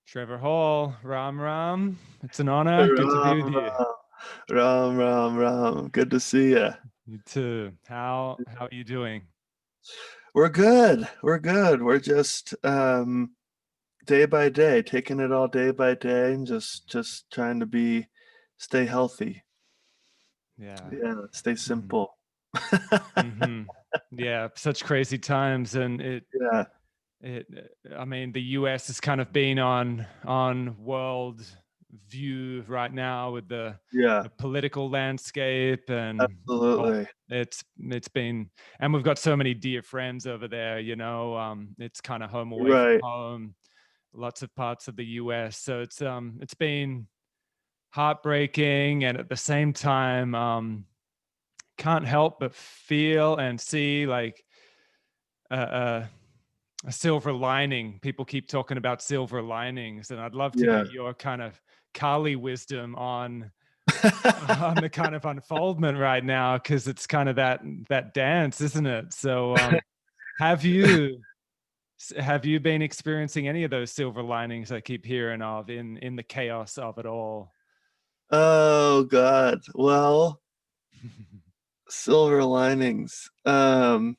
Trevor Hall, Ram Ram. It's an honor. Good to be Ram, with you. Ram. Good to see you. You too. How are you doing? We're good. We're good. We're just day by day, taking it all day by day, and just trying to stay healthy. Yeah. Yeah, stay Mm. simple. Hmm. Yeah, such crazy times, and Yeah, it. I mean, the U.S. has kind of been on world view right now with yeah, the political landscape, and oh, absolutely. it's been, and we've got so many dear friends over there. It's kind of home away from Right. home. Lots of parts of the US. So it's been heartbreaking, and at the same time, can't help but feel and see like a, a, a silver lining. People keep talking about silver linings, and I'd love to Yeah. get your kind of Kali wisdom on the kind of unfoldment right now, because it's kind of that dance, isn't it? So have you have you been experiencing any of those silver linings I keep hearing of in the chaos of it all? Oh God. Well, silver linings. I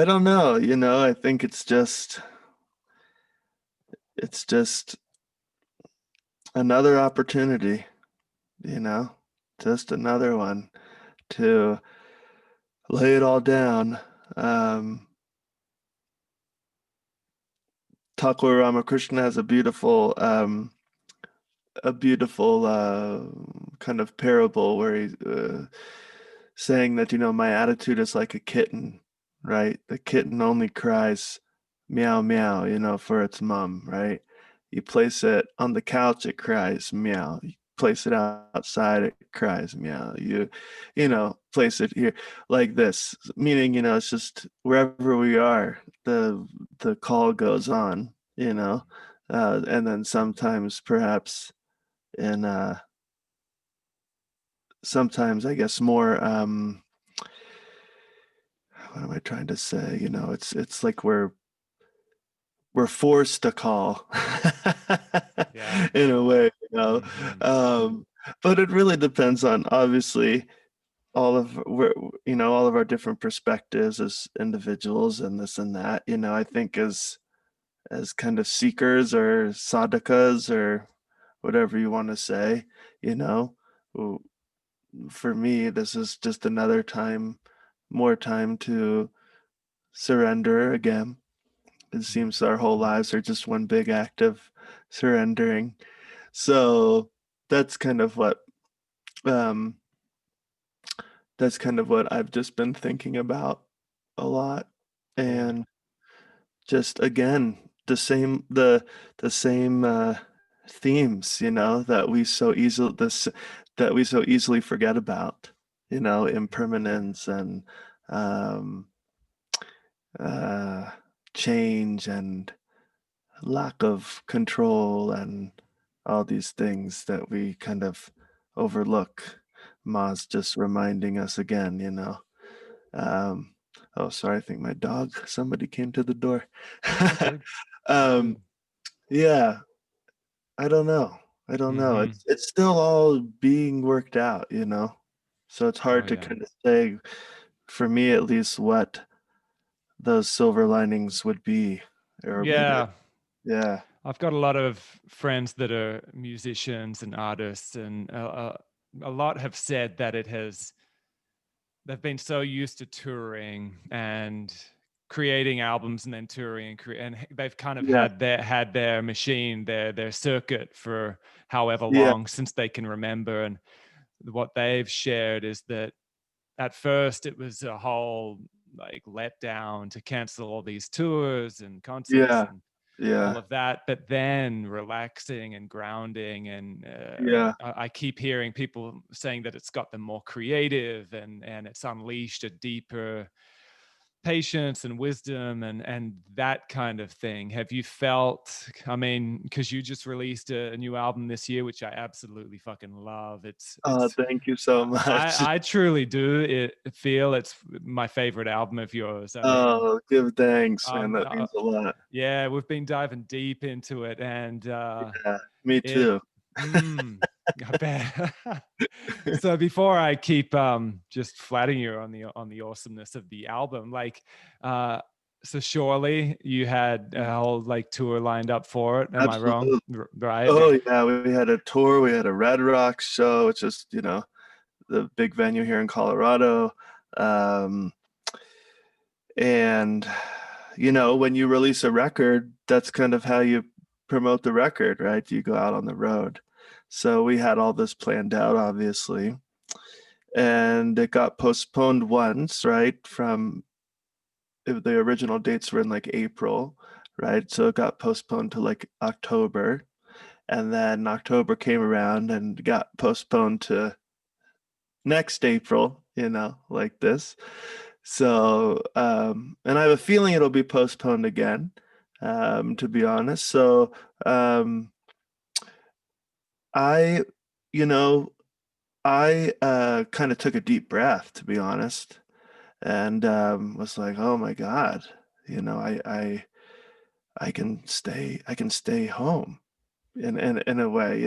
don't know, I think it's just another opportunity, you know, just another one to lay it all down. Um, Thakur Ramakrishna has a beautiful kind of parable where he's saying that, my attitude is like a kitten, right? The kitten only cries meow meow, for its mom, right? You place it on the couch, it cries meow. You place it outside, it cries meow. Place it here like this, meaning, it's just wherever we are, the call goes on, and then sometimes perhaps in sometimes I guess more what am I trying to say? It's like we're forced to call Yeah. in a way, Hmm. Um, but it really depends on obviously all of our different perspectives as individuals and this and that. I think as kind of seekers or sadhakas or whatever you want to say, you know, w- for me, this is just another time, more time to surrender again. It seems our whole lives are just one big act of surrendering. So that's kind of what um I've just been thinking about a lot. Yeah. And just again, the same themes, that we so easily forget about, impermanence and um uh change and lack of control and all these things that we kind of overlook. Ma's just reminding us again, Um, oh, sorry, I think somebody came to the door. It's all good. All um, good. yeah, I don't know. I don't know. Hmm. It's still all being worked out, So it's Oh hard to yeah. kind of say, for me at least, what those silver linings would be, or maybe, Yeah. yeah, I've got a lot of friends that are musicians and artists, and a lot have said that they've been so used to touring and creating albums and then touring, and they've kind of yeah, had their machine, their circuit for however yeah, long since they can remember. And what they've shared is that at first it was a whole like letdown to cancel all these tours and concerts yeah, and all yeah, of that, but then relaxing and grounding, and yeah, I keep hearing people saying that it's got them more creative, and it's unleashed a deeper patience and wisdom and that kind of thing. Have you felt, I mean, because you just released a new album this year, which I absolutely fucking love. Oh, It's thank you so much. I truly do feel it's my favorite album of yours. I mean, Oh, give thanks, man. um, That uh, means a lot. yeah, we've been diving deep into it, and Yeah, me it, too. I bet. So before I keep just flatting you on the awesomeness of the album, like, uh, so surely you had a whole like tour lined up for it. Am I wrong? Absolutely. Right? Oh yeah, we had a tour. We had a Red Rocks show, which is, the big venue here in Colorado. Um, and when you release a record, that's kind of how you promote the record, right? You go out on the road. So we had all this planned out, obviously, and it got postponed once, right? From the original dates were in like April, right? So it got postponed to like October, and then October came around and got postponed to next April, like this. So, and I have a feeling it'll be postponed again, to be honest. So, I, you know, I kind of took a deep breath, to be honest, and was like, "Oh my God, I can stay home in a way,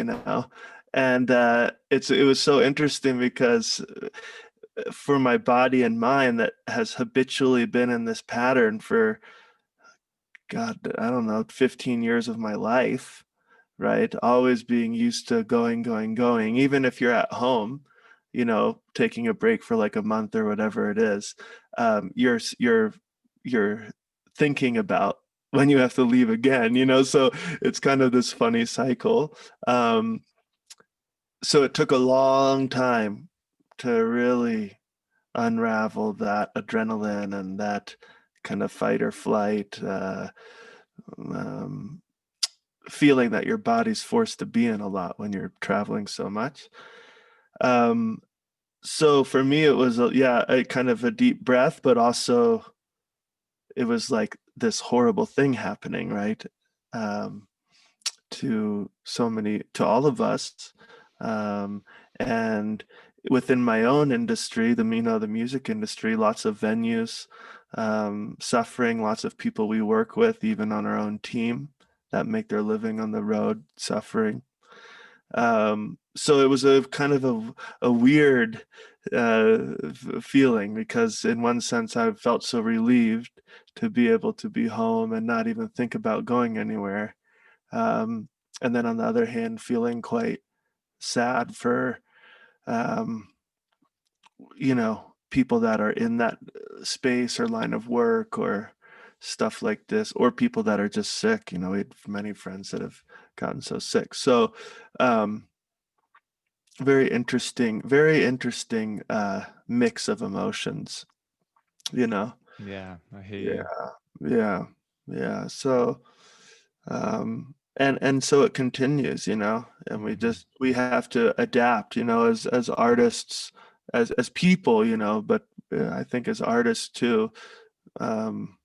And it was so interesting because for my body and mind that has habitually been in this pattern for, God, I don't know, 15 years of my life, right? Always being used to going, going, going, even if you're at home, taking a break for like a month or whatever it is, you're thinking about when you have to leave again, so it's kind of this funny cycle. So it took a long time to really unravel that adrenaline and that kind of fight or flight um, feeling that your body's forced to be in a lot when you're traveling so much. Um, so for me, it was a kind of a deep breath, but also it was like this horrible thing happening, right? Um, to all of us, um, and within my own industry, the music industry, lots of venues suffering, lots of people we work with, even on our own team, that make their living on the road suffering. So it was a kind of a weird feeling, because in one sense I felt so relieved to be able to be home and not even think about going anywhere. Um, and then on the other hand, feeling quite sad for, um, people that are in that space or line of work or stuff like this, or people that are just sick. We had many friends that have gotten so sick. So, very interesting mix of emotions, you know? Yeah, I hear Yeah, you. yeah, yeah. So, and so it continues, and Mhm. we have to adapt, as artists, as people, but I think as artists too. um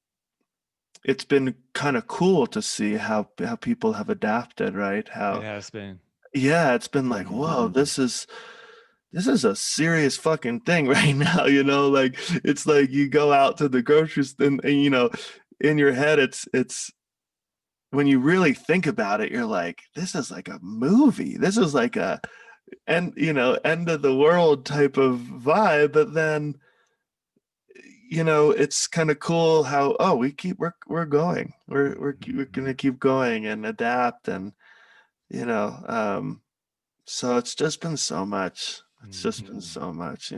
it's been kind of cool to see how people have adapted, right? It How, has been. yeah, it's been like, whoa, this is a serious fucking thing right now, like it's like you go out to the grocery store and in your head it's when you really think about it, you're like, this is like a movie. This is like a end of the world type of vibe. But then, it's kind of cool how, oh, we're going. We're gonna keep going and adapt, and you know, um so it's just been so much. It's just been Mhm. so much,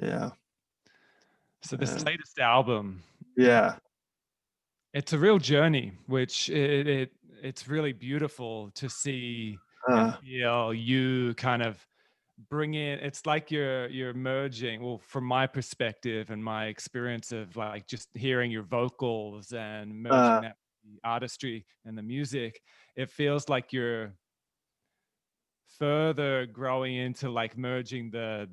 Yeah. So this Yeah. latest album, Yeah. it's a real journey, which it's really beautiful to see and Uh, feel you kind of bring in. It's like you're merging, well, from my perspective and my experience of like just hearing your vocals and merging uh, that with the artistry and the music, it feels like you're further growing into like merging the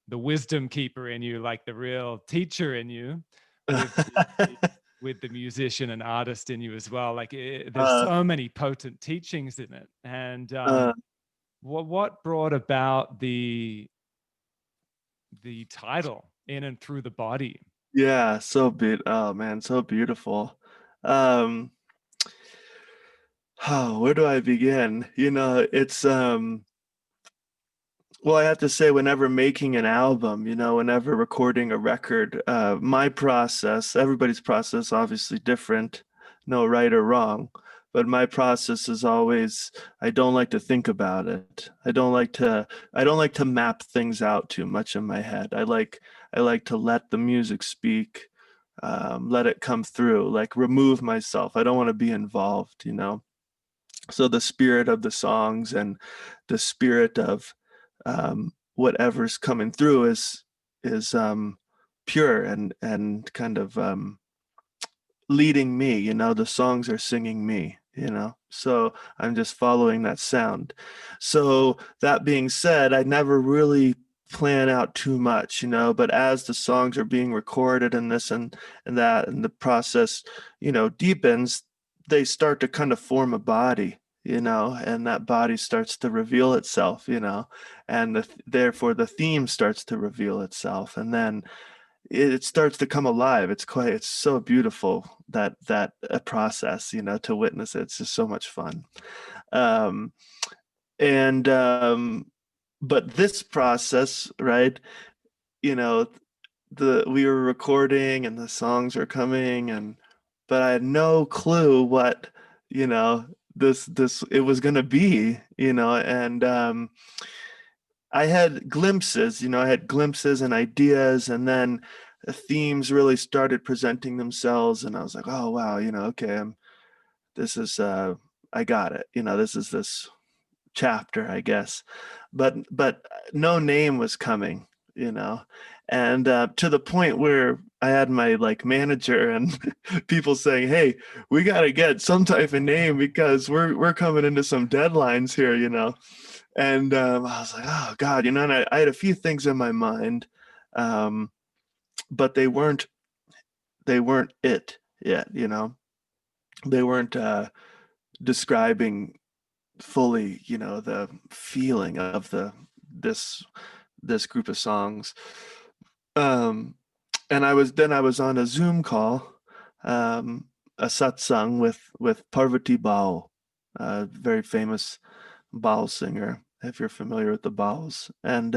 the wisdom keeper in you, like the real teacher in you, with with the musician and artist in you as well. Like there's so many potent teachings in it. And what brought about the title In and Through the Body? Yeah, oh man, so beautiful. Oh, where do I begin? It's well, I have to say, whenever making an album, whenever recording a record, my process, everybody's process, obviously different, no right or wrong, but my process is always, I don't like to think about it. I don't like to map things out too much in my head. I like to let the music speak, let it come through, like remove myself. I don't want to be involved. So the spirit of the songs and the spirit of whatever's coming through is pure and kind of leading me. The songs are singing me. So I'm just following that sound. So that being said, I never really plan out too much, but as the songs are being recorded and this and that, and the process deepens, they start to kind of form a body, and that body starts to reveal itself, and therefore the theme starts to reveal itself, and then it starts to come alive. It's so beautiful, that process, to witness it. It's just so much fun. um and but this process, right, you know we were recording and the songs are coming, but I had no clue what, this it was going to be, and I had glimpses, and ideas, and then the themes really started presenting themselves, and I was like, oh wow, okay, this is I got it, this chapter, I guess. But no name was coming, you know, and to the point where I had my like manager and people saying, "Hey, we got to get some type of name because we're coming into some deadlines here." And I was like, "Oh God," and I had a few things in my mind, but they weren't it yet. They weren't describing fully, the feeling of this group of songs. And I was on a Zoom call, a satsang with Parvati Baul, a very famous Baul singer, if you're familiar with the Bauls. And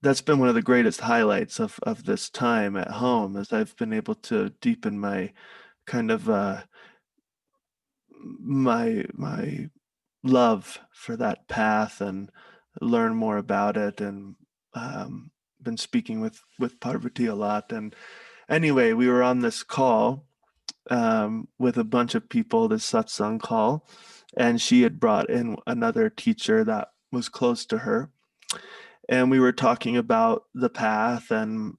that's been one of the greatest highlights of this time at home, as I've been able to deepen my kind of my love for that path and learn more about it, and been speaking with Parvati a lot. And anyway, we were on this call with a bunch of people, this satsang call, and she had brought in another teacher that was close to her, and we were talking about the path and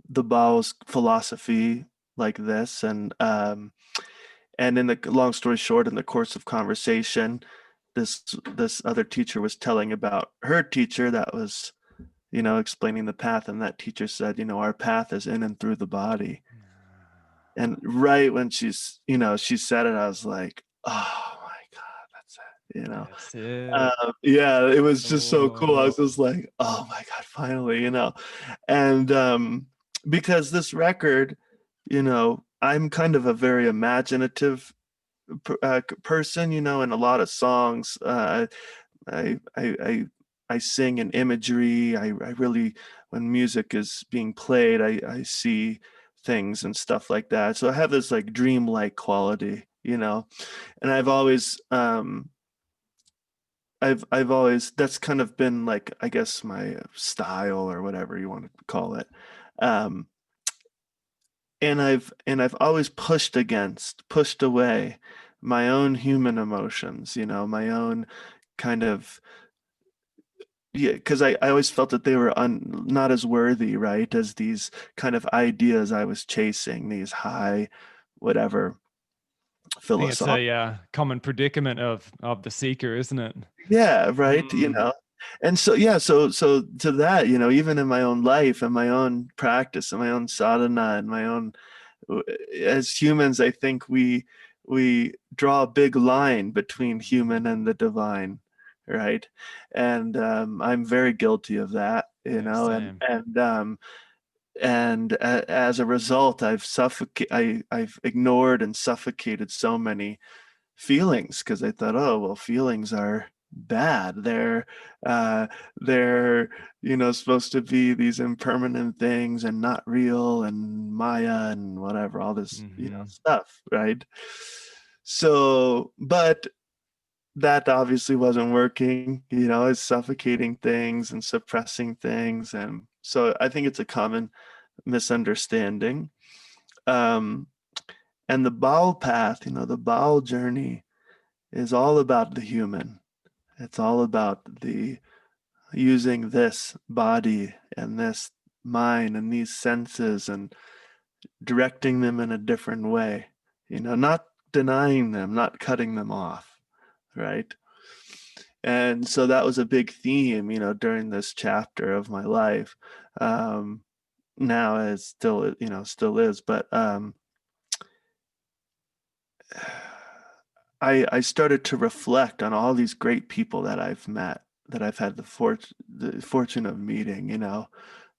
the Bao's philosophy, like this. And in the long story short, in the course of conversation, this other teacher was telling about her teacher that was, explaining the path, and that teacher said, our path is in and through the body. And right when she said it, I was like, oh my God, that's it. That's it. Yeah, it was just so cool. I was Oh. just like, oh my God, finally. And because this record, I'm kind of a very imaginative person, in a lot of songs. I sing in imagery. I really, when music is being played, I see things and stuff like that. So I have this like dreamlike quality, and I've always, that's kind of been like, I guess, my style, or whatever you want to call it. Um, and I've always pushed away my own human emotions, my own kind of, yeah, because I always felt that they were not as worthy, right, as these kind of ideas I was chasing, these high, whatever, I think it's philosophical. a common predicament of the seeker, isn't it? Yeah, right. Mm. And so, yeah, so to that, even in my own life and my own practice and my own sadhana and my own, as humans, I think we draw a big line between human and the divine, right? And I'm very guilty of that, Yeah, and same. as a result, I've ignored and suffocated so many feelings because I thought, oh well, feelings are bad. Uh, they're supposed to be these impermanent things and not real and Maya and whatever, all this Mm-hmm. stuff, right? So, but that obviously wasn't working. It's suffocating things and suppressing things, and so I think it's a common misunderstanding. Um, and the Baal path, the Baal journey is all about the human. It's all about the using this body and this mind and these senses and directing them in a different way, not denying them, not cutting them off, right? And so that was a big theme, during this chapter of my life. Now it's still, still is, but I started to reflect on all these great people that I've met, that I've had the fortune of meeting,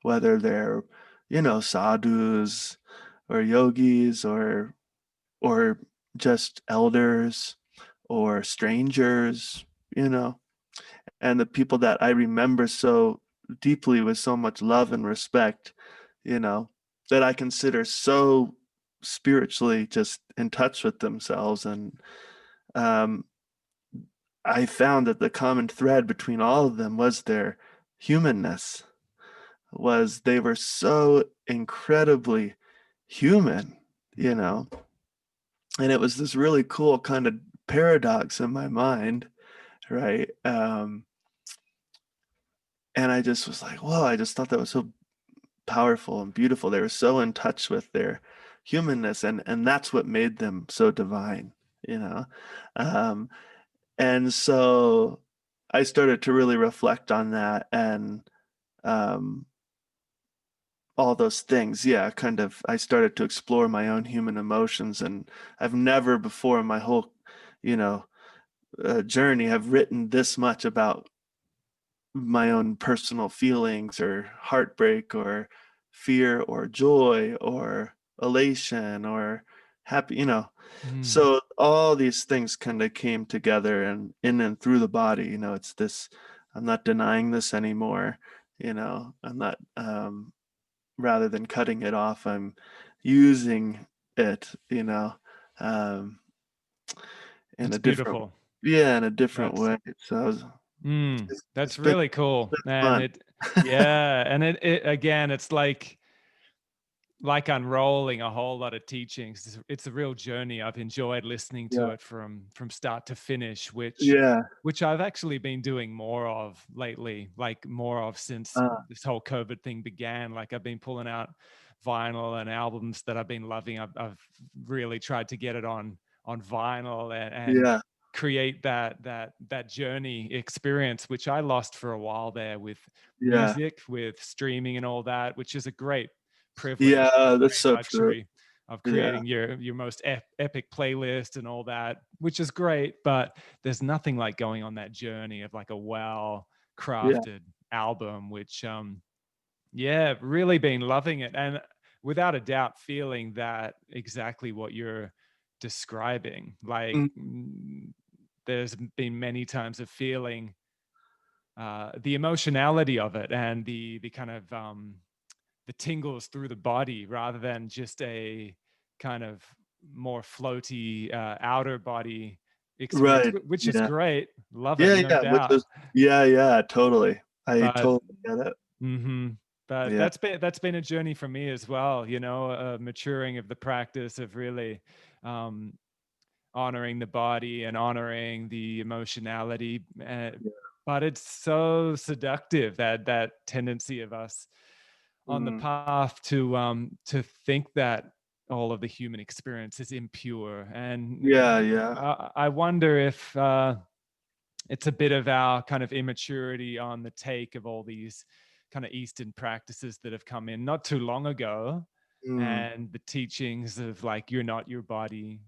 whether they're, sadhus or yogis or just elders or strangers, and the people that I remember so deeply with so much love and respect, you know, that I consider so spiritually just in touch with themselves. And um, I found that the common thread between all of them was their humanness, was they were so incredibly human, you know. And it was this really cool kind of paradox in my mind, right? And I just was like, whoa, I just thought that was so powerful and beautiful. They were so in touch with their humanness, and that's what made them so divine, you know. Um, and so I started to really reflect on that, and um, all those things. Yeah, kind of. I started to explore my own human emotions, and I've never before in my whole, you know, journey have written this much about my own personal feelings or heartbreak or fear or joy or elation or happy, Mm. so all these things kind of came together and in and through the body. It's this, I'm not denying this anymore. I'm not, rather than cutting it off, I'm using it, um in It's a different, beautiful. yeah, in a different That's way. So it's that's been, really cool. it's And fun. it yeah, and it again, it's like unrolling a whole lot of teachings. It's a real journey. I've enjoyed listening to Yeah. it from start to finish, Yeah. which I've actually been doing more of lately, like more of since Uh, this whole COVID thing began. Like I've been pulling out vinyl and albums that I've been loving. I've really tried to get it on vinyl and yeah. create that journey experience, which I lost for a while there with Yeah. music, with streaming and all that, which is a great privilege, a Yeah. That's great so true. luxury of Yeah. creating your most epic playlist and all that, which is great. But there's nothing like going on that journey of like a well Yeah. crafted album, which yeah, really been loving it, and without a doubt feeling that exactly what you're describing. Like Mm, there's been many times of feeling the emotionality of it and the kind of the tingles through the body rather than just a kind of more floaty outer body experience, right. which is Yeah. great. Love it, Yeah. no Yeah. Which doubt. is, yeah. Yeah. Totally. I But totally get it. but Yeah. that's been a journey for me as well. Maturing of the practice of really um, honoring the body and honoring the emotionality. Yeah. But it's so seductive that tendency of us on the Mm, path to think that all of the human experience is impure. And yeah. Yeah. I wonder if it's a bit of our kind of immaturity on the take of all these kind of Eastern practices that have come in not too long ago, Mm. and the teachings of like, you're not your body,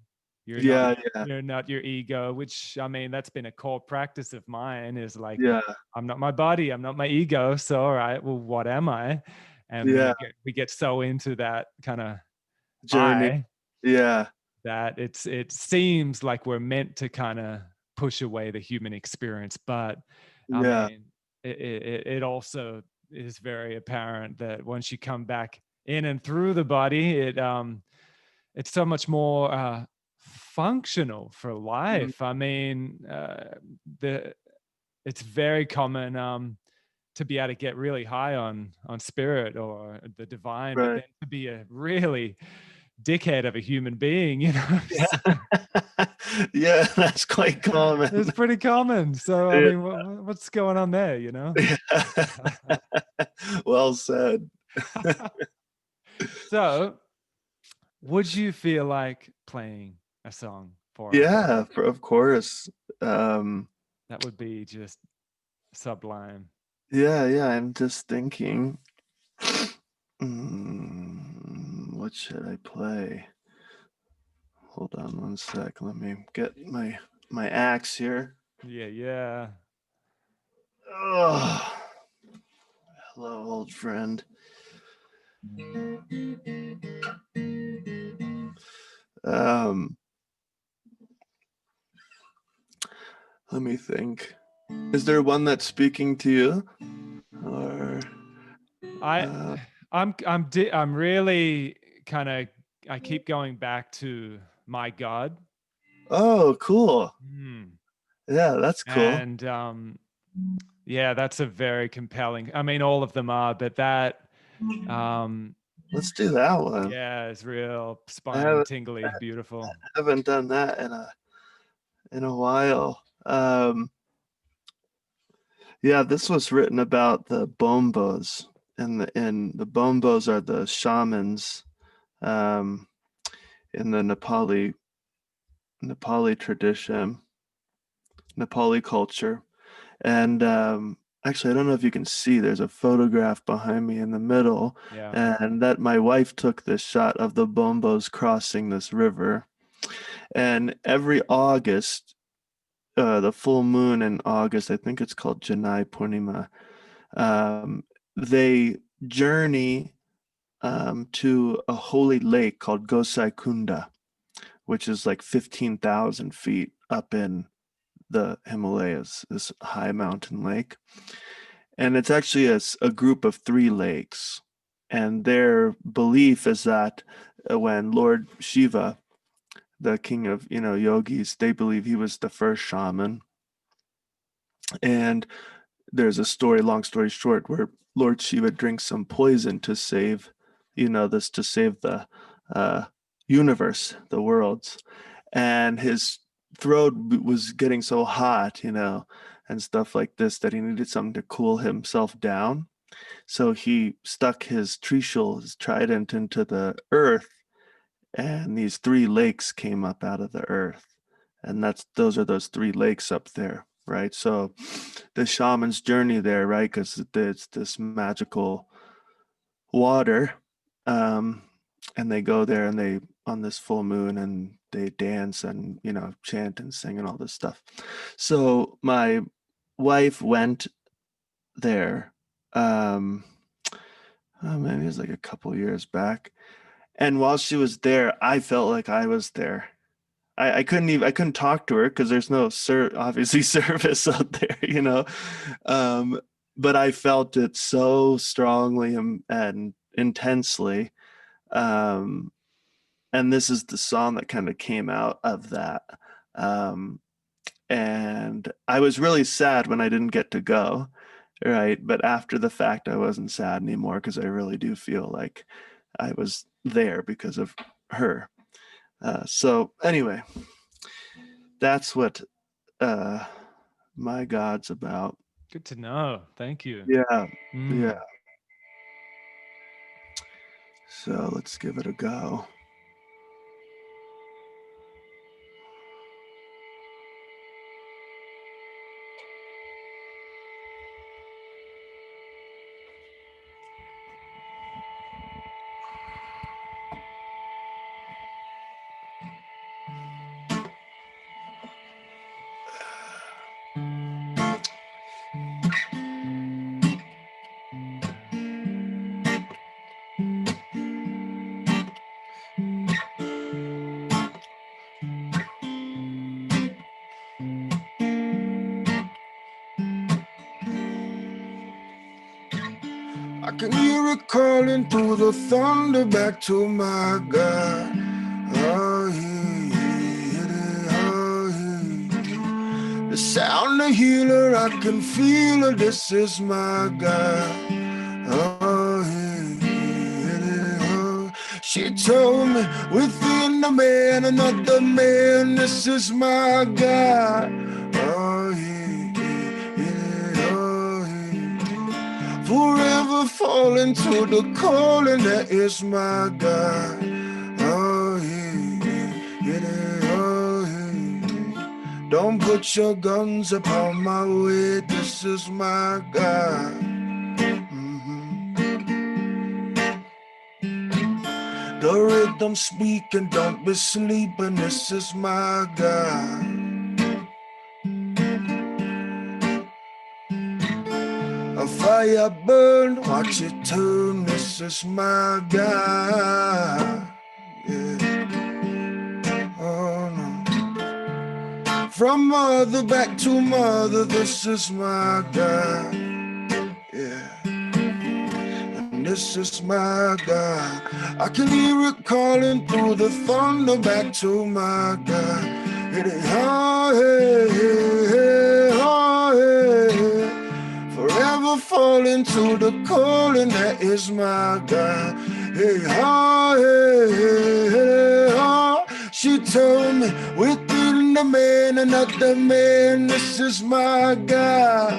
you're not Yeah, yeah, you're not your ego, which, I mean, that's been a core practice of mine, is like, yeah, I'm not my body, I'm not my ego, so all right, well, what am I? And yeah. we get so into that kind of Journey. I, Yeah, that it seems like we're meant to kind of push away the human experience, but I yeah, mean, it also is very apparent that once you come back in and through the body, it's so much more functional for mm, life. I mean, the it's very common to be able to get really high on spirit or the divine, but right. then to be a really dickhead of a human being, you know. Yeah. Yeah, that's quite common. It's pretty common. So, I Yeah. mean, what's going on there, you know? Well said. So, would you feel like playing a song for us? Yeah, of course. Um, That would be just sublime. yeah, yeah, I'm just thinking, what should I play? Hold on one sec. Let me get my axe here. Yeah, yeah. Oh, hello, old friend. Um, Let me think. Is there one that's speaking to you? Or I uh, I'm really kind of, I keep going back to My God. oh, cool. Hmm. Yeah, that's cool. And yeah, that's a very compelling. I mean, all of them are, but that um Let's do that one. yeah, it's real I spine haven't tingly, beautiful. haven't done that in a while. Yeah, this was written about the bombos, and the bombos are the shamans um, in the Nepali tradition, Nepali culture. And actually, I don't know if you can see, there's a photograph behind me in the middle, Yeah. and that my wife took this shot of the bombos crossing this river. And every August, the full moon in August, I think it's called Janai Purnima, they journey to a holy lake called Gosai Kunda, which is like 15,000 feet up in the Himalayas, this high mountain lake. And it's actually a group of three lakes. And their belief is that when Lord Shiva, the king of, yogis, they believe he was the first shaman. And there's a story, long story short, where Lord Shiva drinks some poison to save, to save the uh, universe, the worlds. And his throat was getting so hot, and stuff like this, that he needed something to cool himself down. So he stuck his trishul, his trident, into the earth, and these three lakes came up out of the earth. And those are those three lakes up there, right? So the shaman's journey there, right? Because it's this magical water. Um, and they go there and they on this full moon and they dance and chant and sing and all this stuff. So my wife went there. Um, oh man, it was like a couple years back. And while she was there, I felt like I was there. I couldn't talk to her because there's no obviously service out there, Um, but I felt it so strongly and intensely. Um, and this is the song that kind of came out of that. Um, and I was really sad when I didn't get to go, right? But after the fact, I wasn't sad anymore because I really do feel like I was there because of her. So anyway, that's what uh, my God's about. Good to know. Thank you. Yeah, yeah. Mm. So let's give it a go. can hear it calling through the thunder back to my God. Oh, the sound of healer, I can feel it. This is my God. Oh, she told me within the man, another man. This is my God. Oh, forever falling to the calling. That is my God. Oh, don't put your guns upon my way. This is my God. The rhythm speaking, don't be sleeping. This is my God. A fire burn, watch it turn. This is my God. Yeah. Oh no. From mother back to mother, this is my God. Yeah. And this is my God. I can hear it calling through the thunder back to my God. It is forever falling to the calling. That is my God. Hey, she told me within the man, another man. This is my God.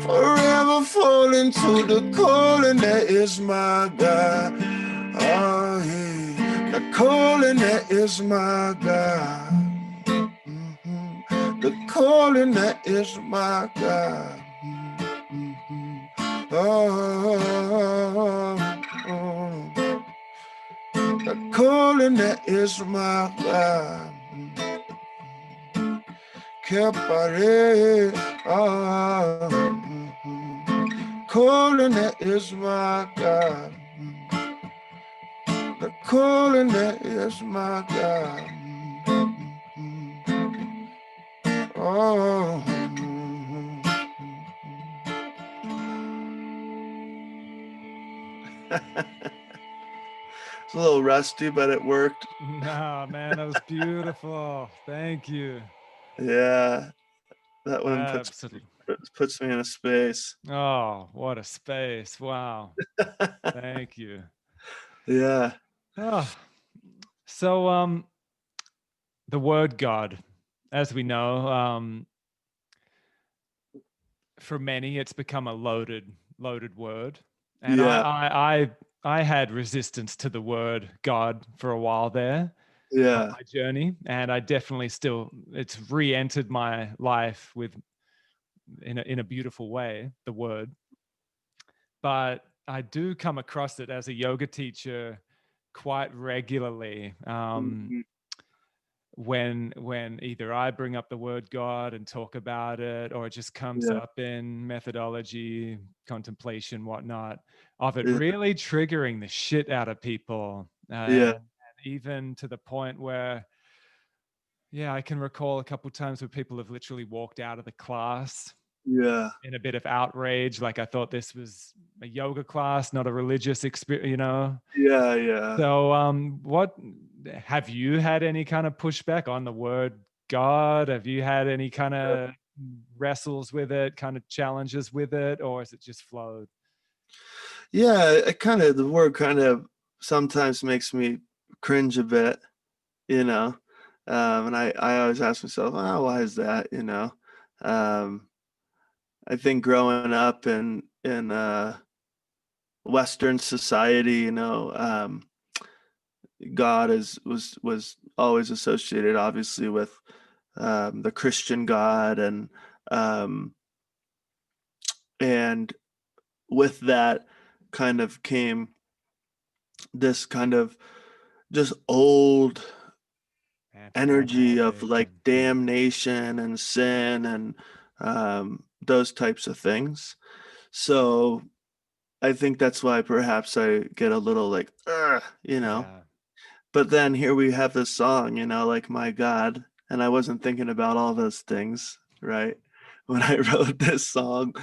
Forever falling to the calling. That is my God. The calling. That is my God. The calling. That is my God. The calling. That is my God. Calling. That is my God. The calling. That is my God. Oh. It's a little rusty, but it worked. Nah, man, that was beautiful. Thank you. Yeah, that one Absolutely. puts me in a space. Oh, what a space. Wow. Thank you. Yeah. Oh, so the word God, as we know, for many it's become a loaded word. And Yeah. I had resistance to the word God for a while there on Yeah. my journey, and I definitely still, it's re-entered my life with in a beautiful way, the word. But I do come across it as a yoga teacher quite regularly, Mhm. when either I bring up the word God and talk about it, or it just comes Yeah. up in methodology, contemplation, whatnot, of it Yeah. really triggering the shit out of people. Yeah. And even to the point where, yeah, I can recall a couple of times where people have literally walked out of the class Yeah. in a bit of outrage. Like, I thought this was a yoga class, not a religious experience, you know? Yeah. Yeah. So, what have you had any kind of pushback on the word God? Have you had any kind of wrestles with it, kind of challenges with it, or has it just flowed? Yeah, the word kind of sometimes makes me cringe a bit, you know. And I always ask myself, oh, why is that? I think growing up in Western society, God was always associated, obviously, with the Christian God, um, and with that kind of came this kind of just old energy of like damnation and sin and those types of things. So I think that's why perhaps I get a little like, Yeah. But then here we have this song, like, my God, and I wasn't thinking about all those things, right? when I wrote this song.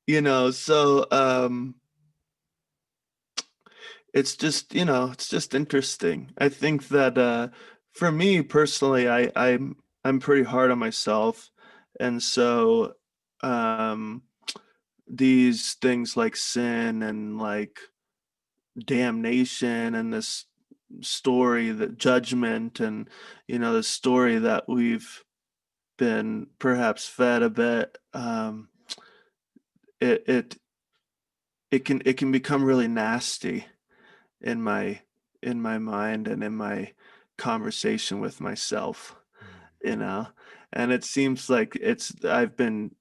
You know, so it's just, you know, it's just interesting. I think that for me personally, I'm pretty hard on myself. And so um these things like sin and like damnation and this story, that judgment, and you know, the story that we've been perhaps fed a bit, it it it can become really nasty in my mind and in my conversation with myself, you know. And it seems like I've been,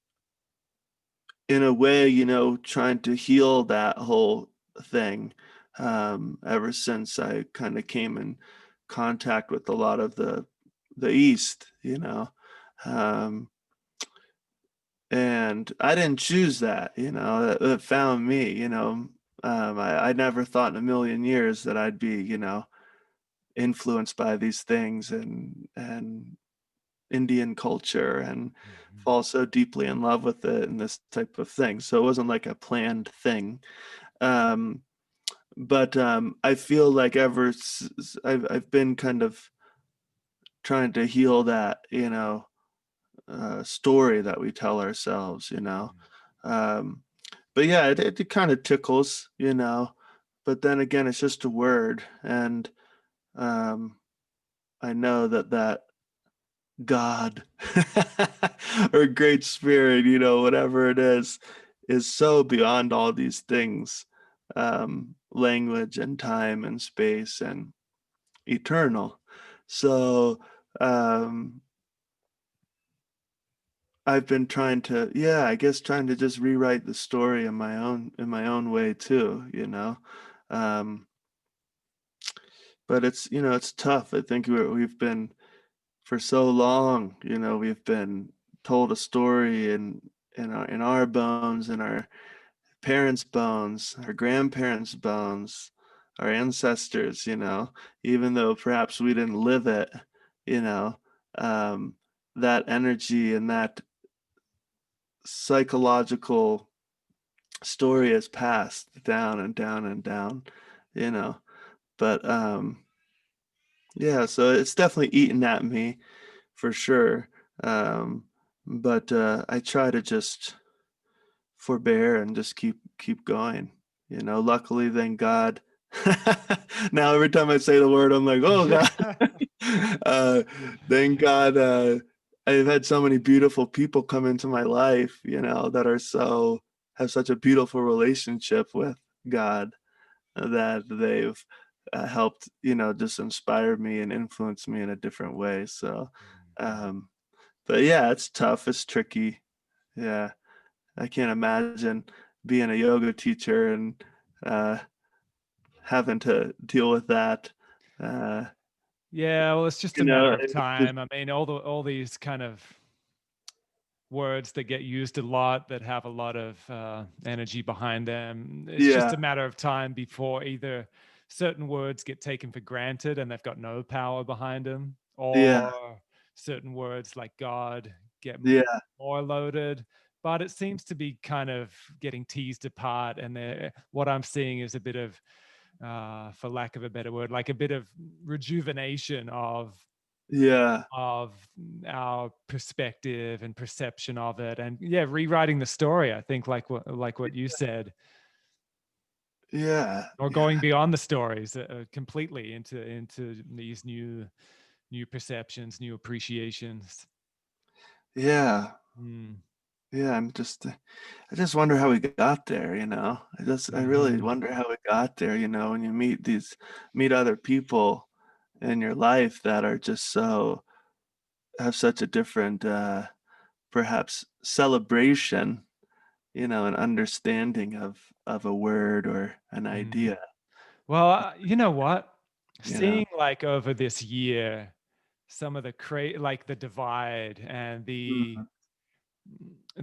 in a way, you know, trying to heal that whole thing, ever since I kind of came in contact with a lot of the East, you know. Um, and I didn't choose that, you know. It found me, you know. I never thought in a million years that I'd be, you know, influenced by these things and Indian culture and fall so deeply in love with it and this type of thing. So it wasn't like a planned thing. Um, but I feel like I've been kind of trying to heal that, you know, story that we tell ourselves, you know. Um, but yeah, it kind of tickles, you know. But then again, it's just a word, and um, I know that God or Great Spirit, you know, whatever it is so beyond all these things, language and time and space and eternal. So um, I've been trying to, yeah, I guess trying to just rewrite the story in my own way too, you know. Um, but it's, you know, it's tough. I think we've been, for so long, you know, we've been told a story in our bones, in our parents' bones, our grandparents' bones, our ancestors, you know, even though perhaps we didn't live it, you know, um, that energy and that psychological story has passed down and down and down, you know. But yeah, so it's definitely eaten at me for sure. Um, but I try to just forbear and just keep going. You know, luckily, thank God. Now every time I say the word, I'm like, oh God. uh, thank God. I've had so many beautiful people come into my life, you know, that have such a beautiful relationship with God, that they've helped, you know, just inspire me and influence me in a different way. So, um, but yeah, it's tough. It's tricky. Yeah. I can't imagine being a yoga teacher and uh, having to deal with that. Uh, Yeah, well, it's just you a matter know, of time. I mean, all these kind of words that get used a lot, that have a lot of energy behind them. It's just yeah, a matter of time before either certain words get taken for granted and they've got no power behind them, yeah, or certain words like God get yeah, more loaded. But it seems to be kind of getting teased apart, and what I'm seeing is a bit of, for lack of a better word, like a bit of rejuvenation yeah, of our perspective and perception of it, and yeah, rewriting the story, I think, like what you said, yeah, or yeah, going beyond the stories, completely into these new perceptions, new appreciations. yeah, Mm. yeah. I just wonder how we got there. You know, I really Mhm. wonder how we got there. You know, when you meet other people in your life that are just have such a different, perhaps celebration, you know, an understanding of a word or an Mm. idea, Well, you know what, you know? seeing like over this year some of like the divide and Mhm.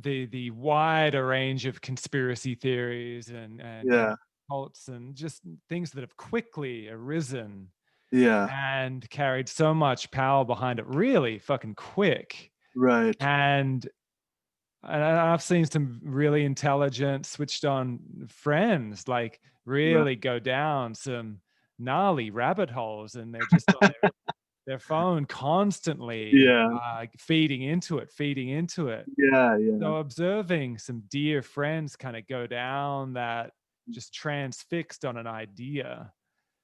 the wider range of conspiracy theories and Yeah, cults and just things that have quickly arisen yeah, and carried so much power behind it really fucking quick. Right. And I've seen some really intelligent, switched on friends like Right. really go down some gnarly rabbit holes, and they're just on their phone constantly, Yeah. feeding into it. Yeah. Yeah. So observing some dear friends kind of go down that, just transfixed on an idea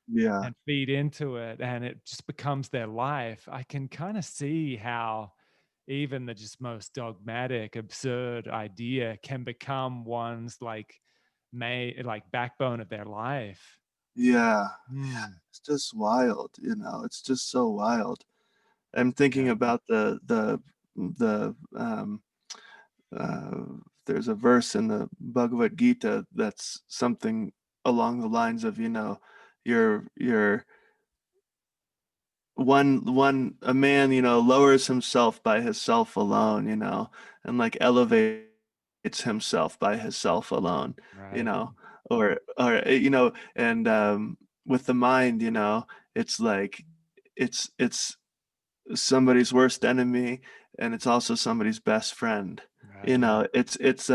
Yeah. and feed into it, and it just becomes their life. I can kind of see how even the just most dogmatic, absurd idea can become one's like backbone of their life. Yeah. Mm, It's just wild, it's just so wild. I'm thinking yeah. about the uh, there's a verse in the Bhagavad Gita that's something along the lines of, your a man, lowers himself by himself alone, and like elevates himself by himself alone, you Right. know, and with the mind, it's like it's somebody's worst enemy, and it's also somebody's best friend. Right. It's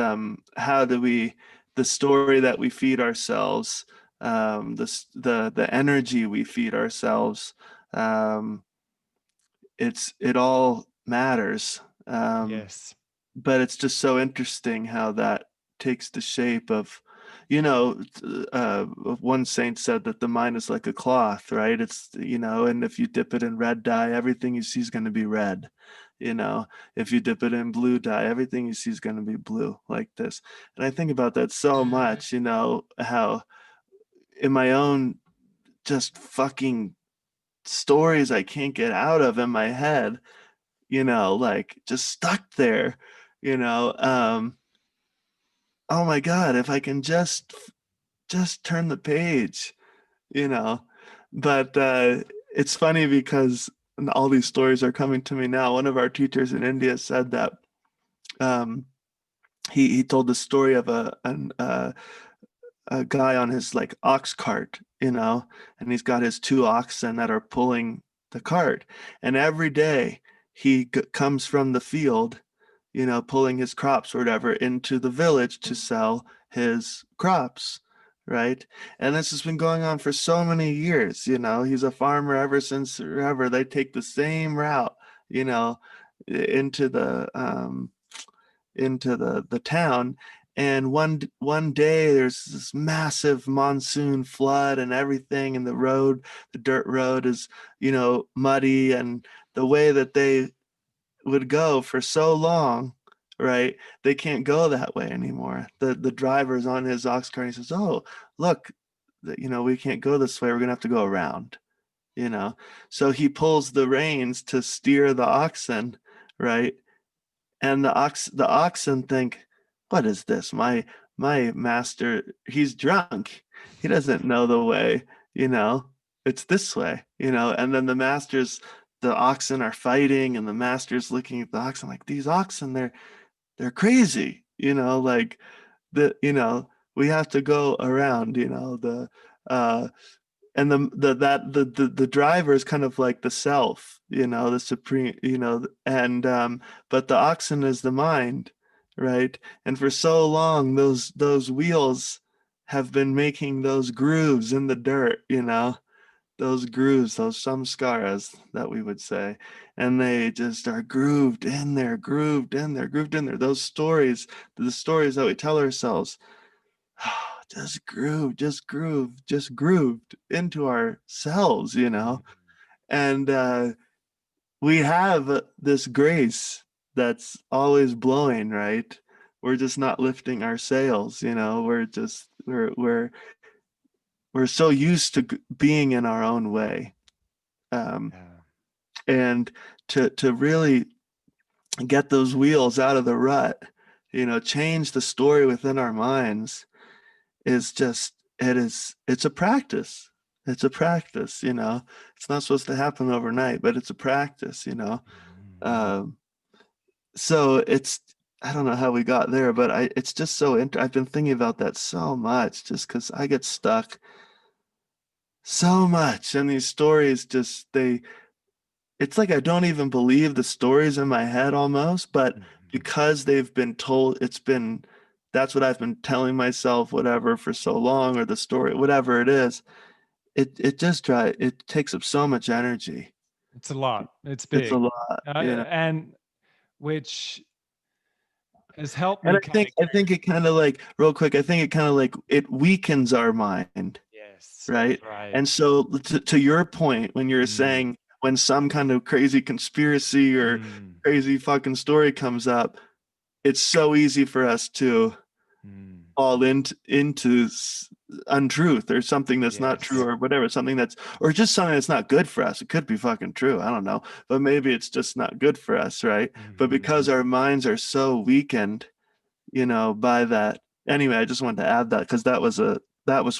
how do we the story that we feed ourselves, the energy we feed ourselves, um it all matters. Yes. But it's just so interesting how that takes the shape of, one saint said that the mind is like a cloth, right? And if you dip it in red dye, everything you see is going to be red. If you dip it in blue dye, everything you see is going to be blue, like this. And I think about that so much, how in my own just fucking stories I can't get out of in my head, like just stuck there, you know. Oh my God, if I can just turn the page, you know. But it's funny because all these stories are coming to me now. One of our teachers in India said that um, he told the story of a guy on his like ox cart, and he's got his two oxen that are pulling the cart, and every day he comes from the field, pulling his crops or whatever into the village to sell his crops, right? And this has been going on for so many years. He's a farmer ever since forever. They take the same route, you know, into the town. And one day there's this massive monsoon flood and everything, and the dirt road is, muddy, and the way that they would go for so long, right? They can't go that way anymore. The driver's on his ox cart, and he says, "Oh, look, we can't go this way. We're gonna have to go around." So he pulls the reins to steer the oxen, right? And the oxen think, "What is this? My master, he's drunk. He doesn't know the way, you know. It's this way, And then the oxen are fighting, and the master's looking at the oxen like, these oxen, they're crazy, like we have to go around, uh and the driver is kind of like the self, the supreme, and but the oxen is the mind, right? And for so long those wheels have been making those grooves in the dirt, those grooves, those samskaras that we would say, and they just are grooved in there, those stories, the stories that we tell ourselves, just grooved into ourselves, and we have this grace that's always blowing, right? We're just not lifting our sails, we're so used to being in our own way, Yeah. and to really get those wheels out of the rut, change the story within our minds, is just it's a practice. It's a practice, It's not supposed to happen overnight, but it's a practice, Mhm. um, so I don't know how we got there, but it's just I've been thinking about that so much, just because I get stuck so much, and these stories just it's like I don't even believe the stories in my head almost, but because they've been told, that's what I've been telling myself, whatever, for so long, or the story, whatever it is, it takes up so much energy. It's a lot. It's It's a big. lot, you know. And which has helped And me I kind think of I think it kind of like, real quick, I think it kind of like it weakens our mind, yes, right? right. And so to your point, when you're Mm, saying when some kind of crazy conspiracy or mm, crazy fucking story comes up, it's so easy for us to mm. fall into untruth or something that's not true Yes. or whatever, something that's, or just something that's not good for us. It could be fucking true. I don't know, but maybe it's just not good for us, right? But because our minds are so weakened, by that. Anyway, I just wanted to add that because that was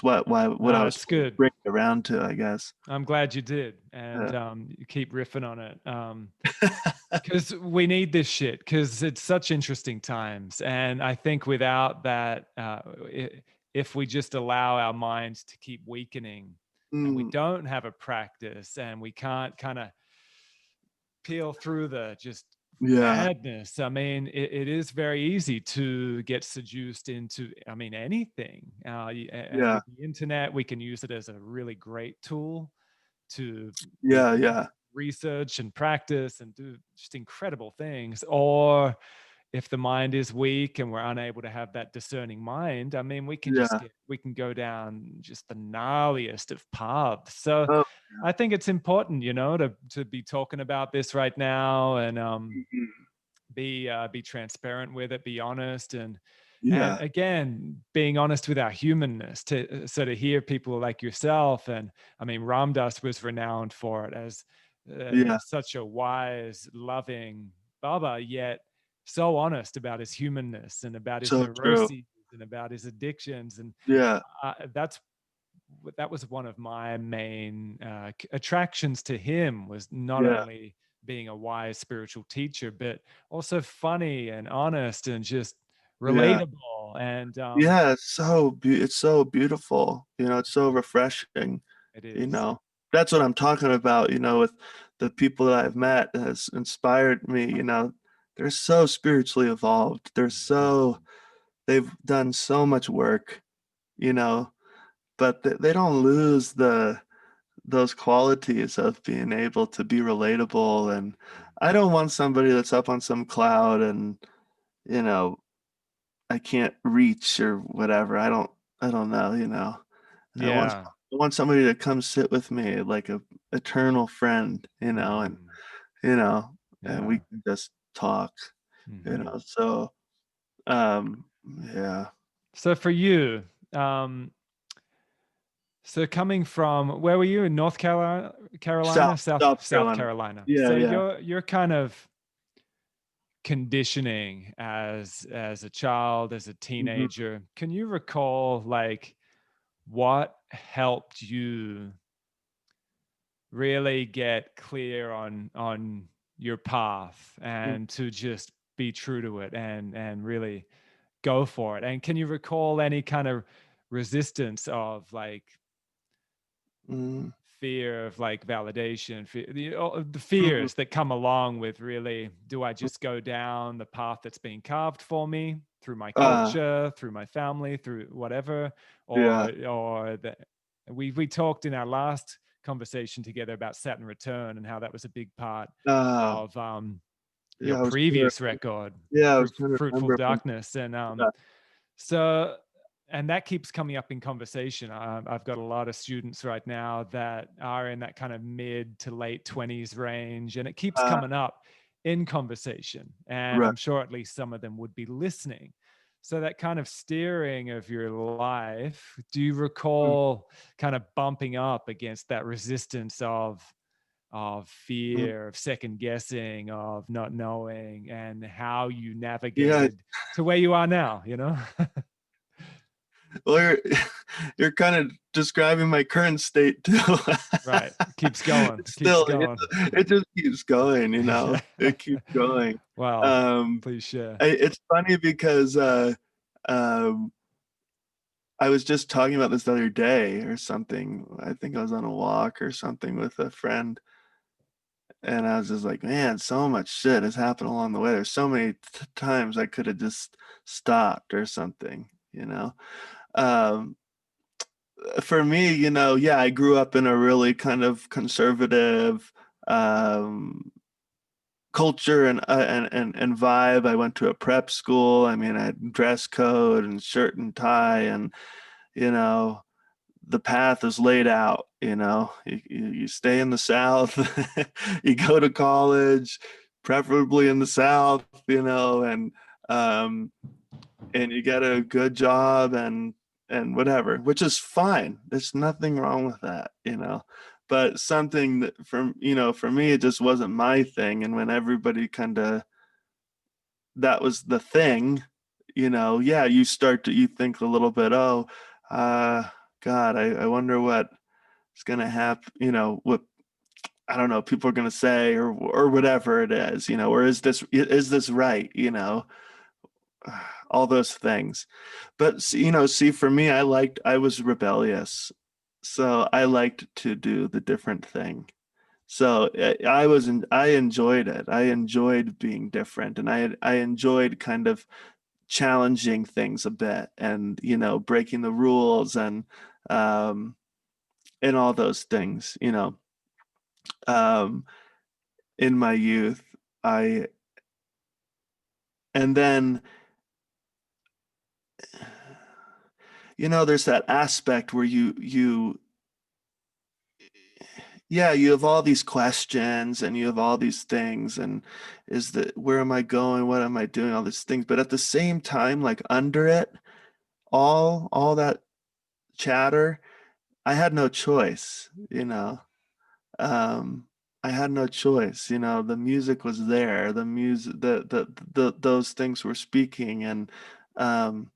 what I was It's good. bringing around to, I guess. I'm glad you did, and Yeah. you keep riffing on it, because we need this shit. Because it's such interesting times, and I think without that, if we just allow our minds to keep weakening, and we Mm, don't have a practice, and we can't kind of peel through the just yeah, madness. I mean, it is very easy to get seduced into, I mean, anything. And yeah, with the internet, we can use it as a really great tool to yeah, yeah. research and practice and do just incredible things. Or if the mind is weak and we're unable to have that discerning mind, I mean, Yeah. we can go down just the gnarliest of paths. So Oh, I think it's important, to be talking about this right now, and mhm. be transparent with it, be honest, and Yeah, again, being honest with our humanness. To hear people like yourself, and I mean, Ramdas was renowned for it as yeah. such a wise, loving Baba, yet so honest about his humanness and about his So true. neuroses and about his addictions, and Yeah, that was one of my main attractions to him, was not yeah, only being a wise spiritual teacher, but also funny and honest and just yeah. relatable. And Yeah, it's so beautiful. It's so refreshing. it You is. know, that's what I'm talking about, with the people that I've met has inspired me. They're so spiritually evolved. They've done so much work, you know, but they don't lose those qualities of being able to be relatable. And I don't want somebody that's up on some cloud and, you know, I can't reach or whatever. I don't know. I want Yeah. I want somebody to come sit with me like a eternal friend, and Mhm. you know, and we Yeah. can just talk, Mhm. So um yeah. So for you, um, so coming from, where were you, in North Carolina, South South South Carolina. Carolina? Yeah, So yeah. you're kind of conditioning as a child, as a Mhm. teenager. Can you recall, like, what helped you really get clear on your path, Mm, and to just be true to it, and really go for it? And can you recall any kind of resistance of, like, mm, fear of, like, validation, the mm, fears that come along with, really, do I just go down the path that's being carved for me through my uh, culture, through my family, through whatever, yeah. or that we talked in our last conversation together about Saturn Return, and how that was a big part Uh, of your yeah, I was trying previous to record, yeah, I was trying to Fruitful remember from Darkness, and yeah. so, and that keeps coming up in conversation. I've got a lot of students right now that are in that kind of mid to late 20s range, and it keeps Uh, coming up in conversation. And right. I'm sure at least some of them would be listening. So that kind of steering of your life, do you Mm, recall kind of bumping up against that resistance of mm. fear, of second guessing, of not knowing, and how you Yeah, navigated to where you are now, well, you're kind of describing my current state too. Right. Keeps going, It's keeps still, going. it just keeps going, Yeah. It keeps going. Wow. Um, Please share. it's funny because um, I was just talking about this the other day or something. I think I was on a walk or something with a friend, And I was just like, man, so much shit has happened along the way. There's so many times I could have just stopped or something, you know. Um, for me, you know, yeah, I grew up in a really kind of conservative culture and vibe. I went to a prep school. I mean, I had dress code and shirt and tie, and you know, the path is laid out. You know, you stay in the South, you go to college, preferably in the South. You know, and you get a good job and whatever, which is fine. There's nothing wrong with that, you know. But something that for me, it just wasn't my thing. And when everybody kind of that was the thing, you know, yeah, you think a little bit, oh, God, I wonder what is gonna happen, you know, what I don't know, people are gonna say or whatever it is, you know, or is this right, you know, all those things. But you know, see, for me, I was rebellious, so I liked to do the different thing. So I enjoyed it. I enjoyed being different, and I enjoyed kind of challenging things a bit, and you know, breaking the rules um, and all those things. You know, um, in my youth, I and then you know, there's that aspect where you yeah, you have all these questions and you have all these things, and where am I going, what am I doing, all these things, but at the same time, like under it all that chatter, I had no choice, you know. I had no choice, you know. The music was there, the music, those things were speaking, and um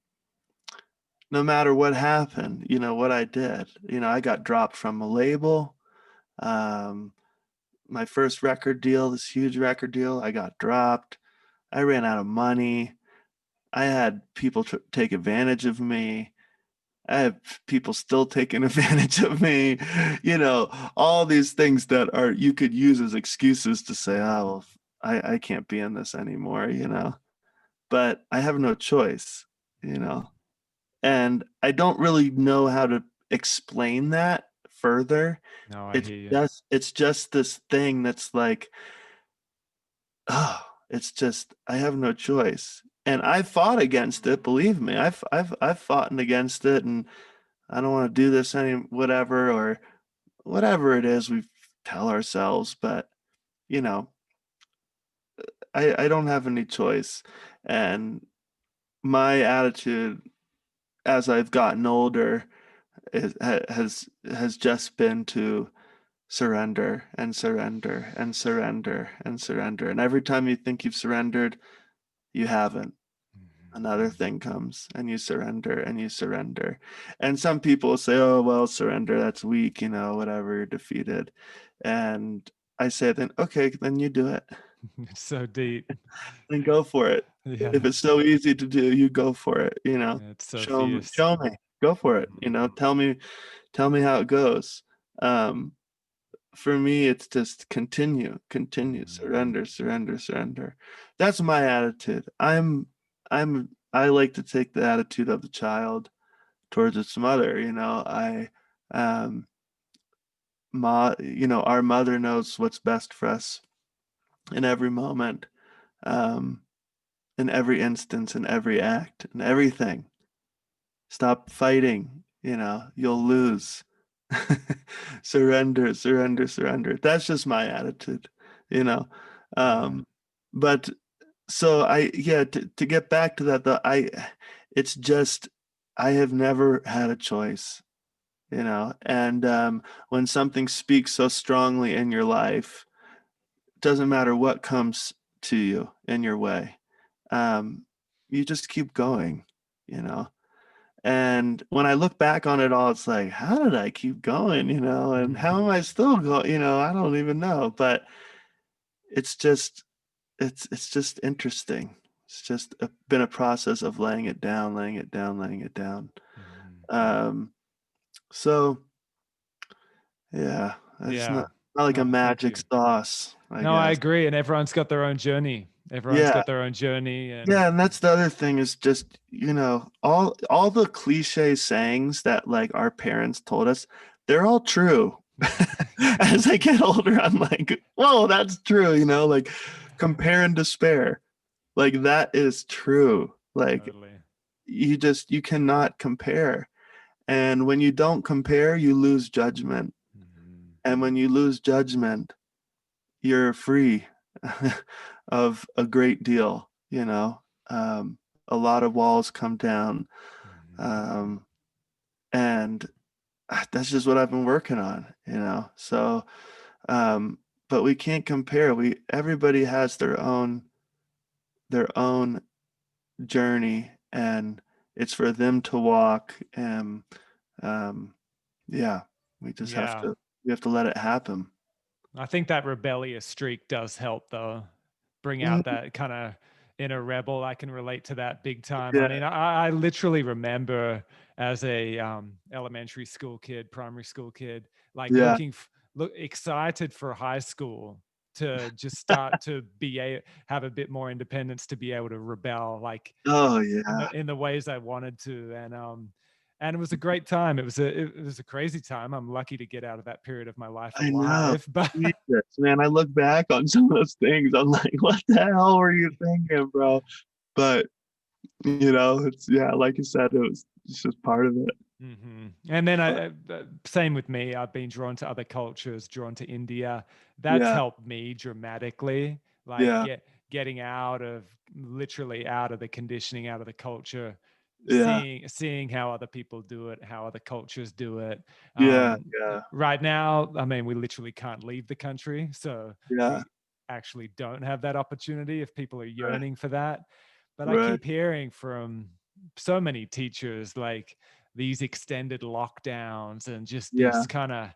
no matter what happened, you know, what I did, you know, I got dropped from a label. um my first record deal, this huge record deal, I got dropped. I ran out of money. I had people take advantage of me. I have people still taking advantage of me. You know, all these things that are you could use as excuses to say, oh, well, I can't be in this anymore, you know. But I have no choice, you know. And I don't really know how to explain that further. No, I hear you. It's just this thing that's like, oh, it's just I have no choice. And I fought against it, believe me. I've fought against it, and I don't want to do this whatever or whatever it is we tell ourselves, but you know, I don't have any choice. And my attitude as I've gotten older has just been to surrender and surrender and surrender and surrender. And every time you think you've surrendered, you haven't. Another thing comes and you surrender and you surrender. And some people say, oh, well, surrender, that's weak, you know, whatever, you're defeated. And I say, then, okay, then you do it. It's so deep. Then go for it. Yeah. If it's so easy to do, you go for it, you know. Yeah, it's so Show me, fierce. go for it, you know, tell me how it goes. For me, it's just continue, surrender, surrender, surrender. That's my attitude. I like to take the attitude of the child towards its mother. You know, um, our mother knows what's best for us in every moment, um, in every instance, in every act, in everything. Stop fighting. You know, you'll lose. Surrender, surrender, surrender. That's just my attitude, you know. But so to get back to that though, it's just I have never had a choice, you know. And when something speaks so strongly in your life, it doesn't matter what comes to you in your way, you just keep going, you know. And when I look back on it all, it's like, how did I keep going, you know? And how am I still going? You know, I don't even know. But it's just it's just interesting. It's just been a process of laying it down, laying it down, laying it down. So yeah, that's Yeah. not like a No, thank magic you. sauce, I No, I guess. agree. And everyone's got their own journey. Everyone's Yeah. got their own journey. And Yeah, and that's the other thing is just, all the cliche sayings that like our parents told us, they're all true. As I get older, I'm like, whoa, that's true, like compare and despair. Like that is true. Like totally. you cannot compare. And when you don't compare, you lose judgment. Mhm. And when you lose judgment, you're free of a great deal, a lot of walls come down. Mhm. And that's just what I've been working on, so but we can't compare. Everybody has their own journey, and it's for them to walk. And yeah, we just Yeah. have to let it happen. I think that rebellious streak does help, though. Bring Mhm. out that kind of inner rebel. I can relate to that big time. I Yeah, mean, I literally remember as a elementary school kid, primary school kid, like yeah. look excited for high school to just start to have a bit more independence, to be able to rebel, like Oh in yeah, the ways I wanted to. And it was a great time. It was a crazy time. I'm lucky to get out of that period of my life I know. alive. But Jesus, man, I look back on some of those things. I'm like, what the hell were you thinking, bro? But it's, yeah, like you said, it's just part of it. And then same with me. I've been drawn to other cultures, drawn to India. That's Yeah, helped me dramatically, like yeah, getting literally out of the conditioning, out of the culture, yeah, seeing how other people do it, how other cultures do it. yeah, yeah, Right now, I mean, we literally can't leave the country, so yeah. we actually don't have that opportunity if people are Right, yearning for that. But I right. keep hearing from so many teachers, like these extended lockdowns and just Yeah, this kind of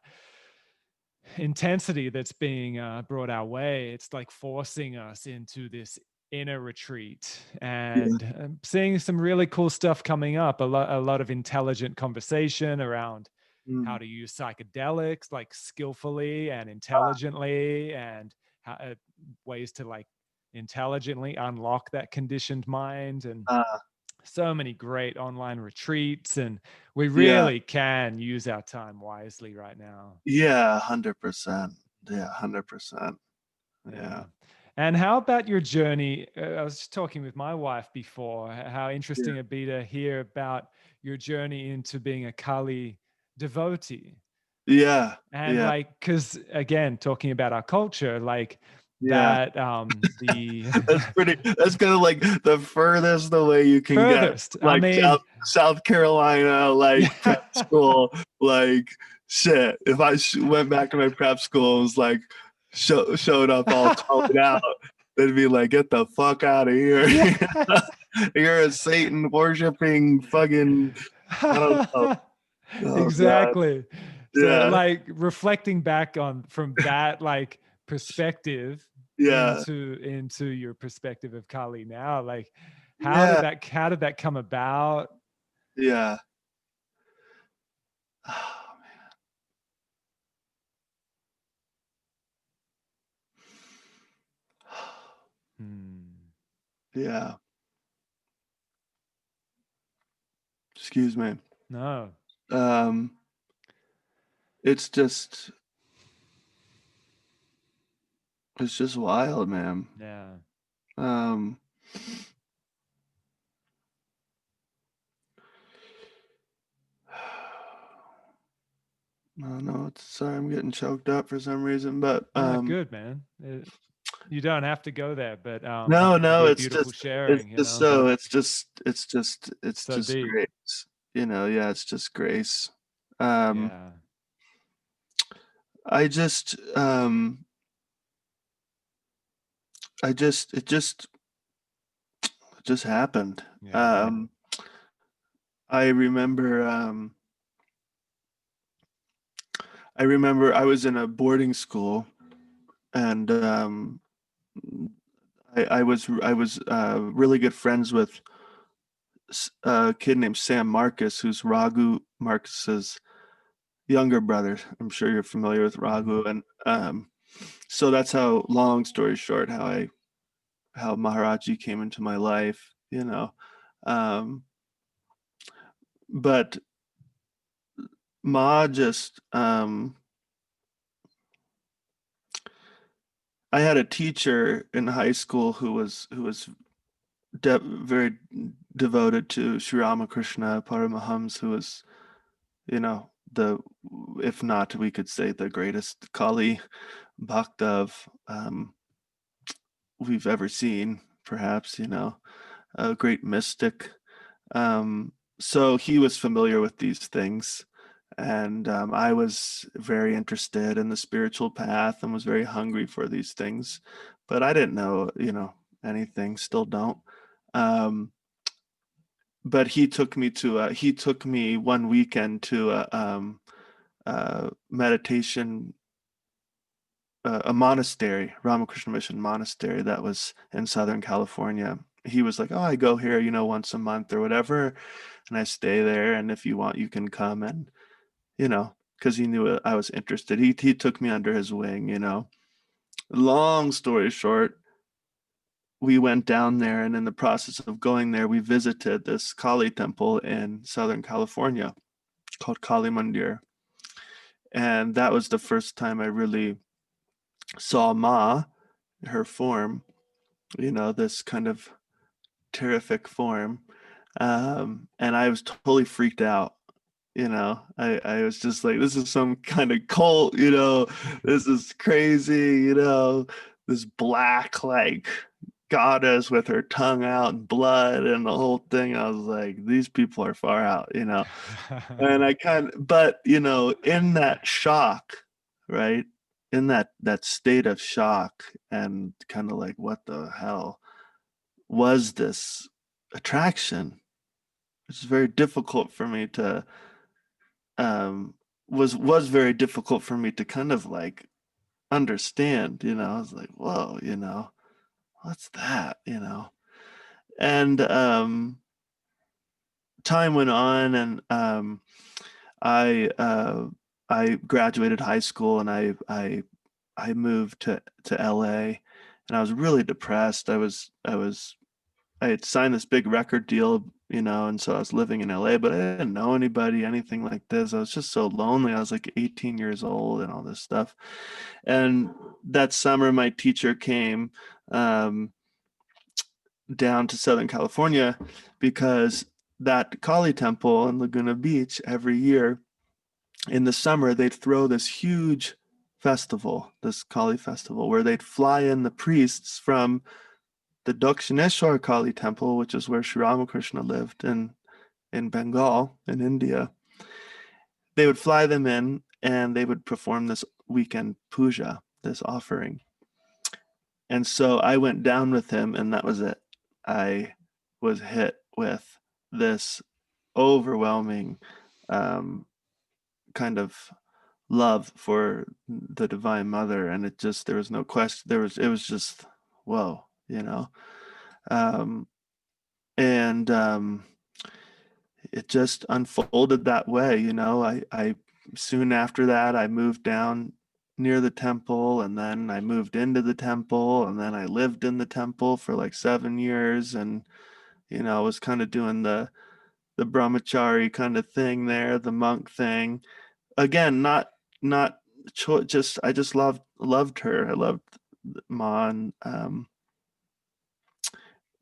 intensity that's being brought our way. It's like forcing us into this inner retreat, yeah. and seeing some really cool stuff coming up. A lot of intelligent conversation around how Mm. to use psychedelics like skillfully and intelligently, and ways to like intelligently unlock that conditioned mind. And Uh, so many great online retreats, and we yeah, really can use our time wisely right now. yeah, 100%. Yeah, 100%. Yeah, Yeah. And how about your journey? I was just talking with my wife before, how yeah, interesting it'd be to hear about your journey into being a Kali devotee. yeah, And yeah, like, because again, talking about our culture, like yeah. that, the That's kind of like the furthest away you can get, furthest, I like mean, South Carolina, like yeah. prep school, like shit. If I went back to my prep school and was like showed up all toned out, they'd be like, "Get the fuck out of here! You're a Satan worshiping fucking, I don't know." Oh god, Exactly. So yeah, like reflecting back on from that like perspective yeah, into your perspective of Kali now, like yeah, how did that come about? yeah. Oh, Hmm. yeah. Excuse me. No. Um, it's just wild, man. Yeah. Um, no, sorry, I'm getting choked up for some reason, but No, good, man. You don't have to go there, but it'd no, be a beautiful sharing, it's so just deep. grace. Yeah, it's just grace. Um, Yeah. I just it just happened. Yeah. I remember I was in a boarding school, and I was really good friends with a kid named Sam Marcus, who's Raghu Marcus's younger brother. I'm sure you're familiar with Raghu, and so that's how. Long story short, how Maharaji came into my life, you know. But Ma just, I had a teacher in high school who was very devoted to Sri Ramakrishna Paramahams, who was, you know, if not, we could say the greatest Kali Bhakta we've ever seen, perhaps, you know, a great mystic. So he was familiar with these things. And I was very interested in the spiritual path and was very hungry for these things. But I didn't know, you know, anything, still don't. But he took me one weekend to a meditation, a monastery, Ramakrishna Mission monastery that was in Southern California. He was like, "Oh, I go here, you know, once a month or whatever, and I stay there. And if you want, you can come." And you know, because he knew I was interested, he took me under his wing. You know, long story short, we went down there, and in the process of going there, we visited this Kali temple in Southern California called Kali Mandir, and that was the first time I really saw Ma, her form, you know, this kind of terrific form. And I was totally freaked out. You know, I was just like, this is some kind of cult, you know, this is crazy, you know, this black, like, goddess with her tongue out and blood and the whole thing. I was like, these people are far out, you know. And but, you know, in that shock, right? In that state of shock and kind of like, what the hell was this attraction? It's very difficult for me to was very difficult for me to kind of like understand, you know. I was like, whoa, you know, what's that, you know? And time went on, and I I graduated high school, and I moved to LA, and I was really depressed. I had signed this big record deal, you know, and so I was living in LA, but I didn't know anybody, anything like this. I was just so lonely. I was like 18 years old and all this stuff. And that summer, my teacher came um, down to Southern California because that Kali temple in Laguna Beach, every year in the summer, they'd throw this huge festival, this Kali festival, where they'd fly in the priests from the Dakshineshwar Kali temple, which is where Sri Ramakrishna lived in Bengal, in India. They would fly them in, and they would perform this weekend puja, this offering. And so I went down with him, and that was it. I was hit with this overwhelming kind of love for the Divine Mother, and there was no question. It was just, whoa, you know. Um, and it just unfolded that way, you know. I soon after that, I moved down near the temple, and then I moved into the temple, and then I lived in the temple for like 7 years, and you know, I was kind of doing the brahmachari kind of thing there, the monk thing. Again, not just I just loved her. I loved Ma,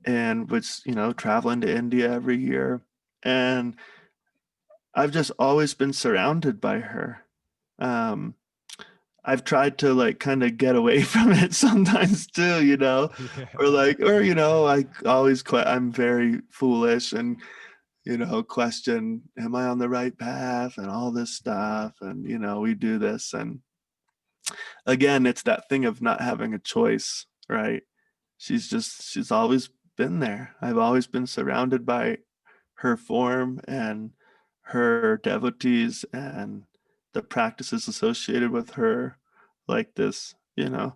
and was, you know, traveling to India every year. And I've just always been surrounded by her. Um, I've tried to like kind of get away from it sometimes too, you know, Yeah. or, you know, I'm very foolish and, you know, question, am I on the right path and all this stuff? And, you know, we do this. And again, it's that thing of not having a choice, right? She's always been there. I've always been surrounded by her form and her devotees and the practices associated with her, like this, you know.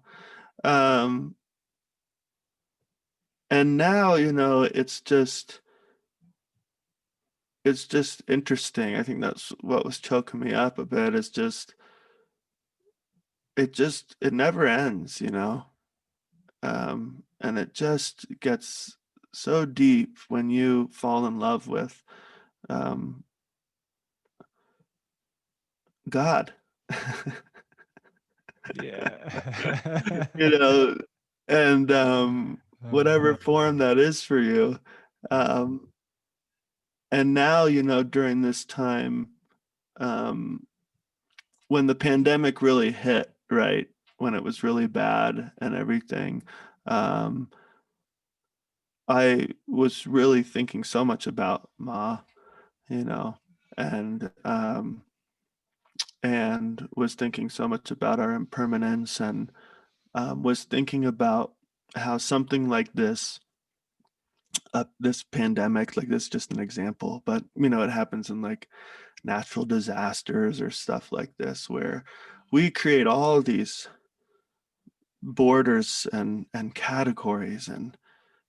Um, and now, you know, it's just, it's just interesting. I think that's what was choking me up a bit, is just it never ends, you know. And it just gets so deep when you fall in love with um, God. Yeah. You know, and whatever form that is for you. Um, and now, you know, during this time, um, when the pandemic really hit, right, when it was really bad and everything, um, I was really thinking so much about Ma, you know, and was thinking so much about our impermanence, and was thinking about how something like this pandemic, like this, just an example, but you know, it happens in like natural disasters or stuff like this, where we create all these borders and categories, and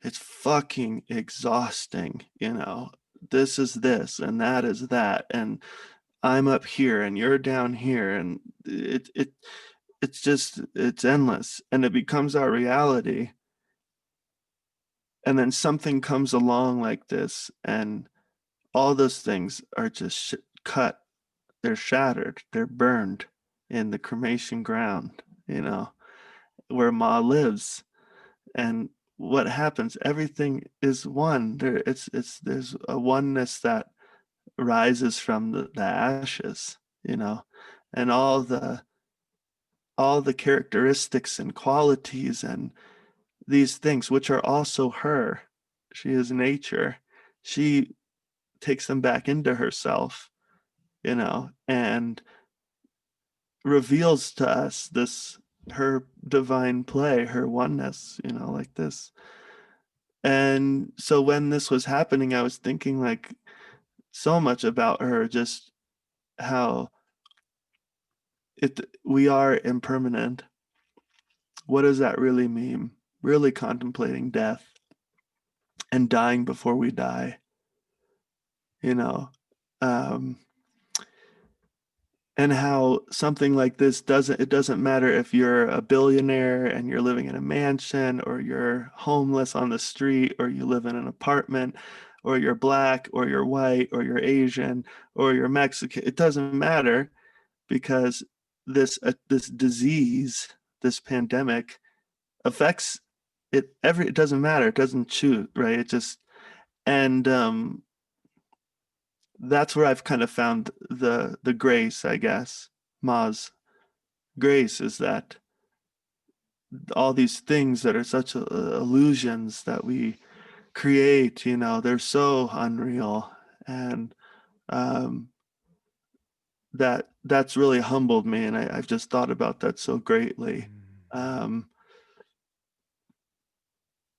it's fucking exhausting, you know. This is this and that is that, and I'm up here and you're down here, and it's just, it's endless, and it becomes our reality. And then something comes along like this, and all those things are just cut, they're shattered, they're burned in the cremation ground, you know, where Ma lives. And what happens? Everything is one. There's a oneness that rises from the ashes, you know, and all the characteristics and qualities and these things, which are also her. She is nature. She takes them back into herself, you know, and reveals to us this, her divine play, her oneness, you know, like this. And so when this was happening, I was thinking like so much about her, just how we are impermanent. What does that really mean? Really contemplating death and dying before we die, you know. Um, and how something like this doesn't matter if you're a billionaire and you're living in a mansion, or you're homeless on the street, or you live in an apartment, or you're black, or you're white, or you're Asian, or you're Mexican. It doesn't matter, because this disease, this pandemic, affects it doesn't matter, it doesn't choose, right? It just, and that's where I've kind of found the grace, I guess. Ma's grace is that all these things that are such illusions that we create, you know, they're so unreal. And um, that's really humbled me, and I've just thought about that so greatly. Um,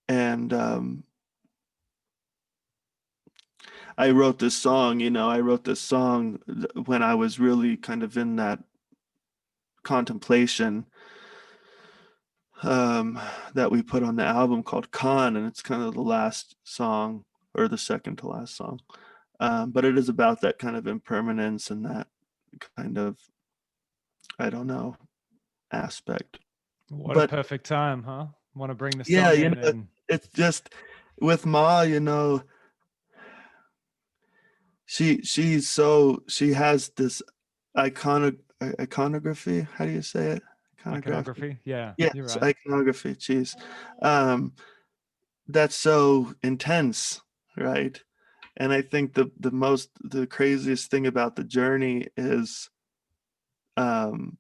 and I wrote this song, you know, I wrote this song when I was really kind of in that contemplation, that we put on the album, called Khan, and it's kind of the last song, or the second to last song. But it is about that kind of impermanence and that kind of, I don't know, aspect. What a But perfect time, huh? Want to bring the yeah, song you in know, and it's just with Ma, you know, she has this iconography. How do you say it? Iconography. iconography. Yeah, Yes, you're right. iconography. Jeez, um, that's so intense, right? And I think the craziest thing about the journey is, um,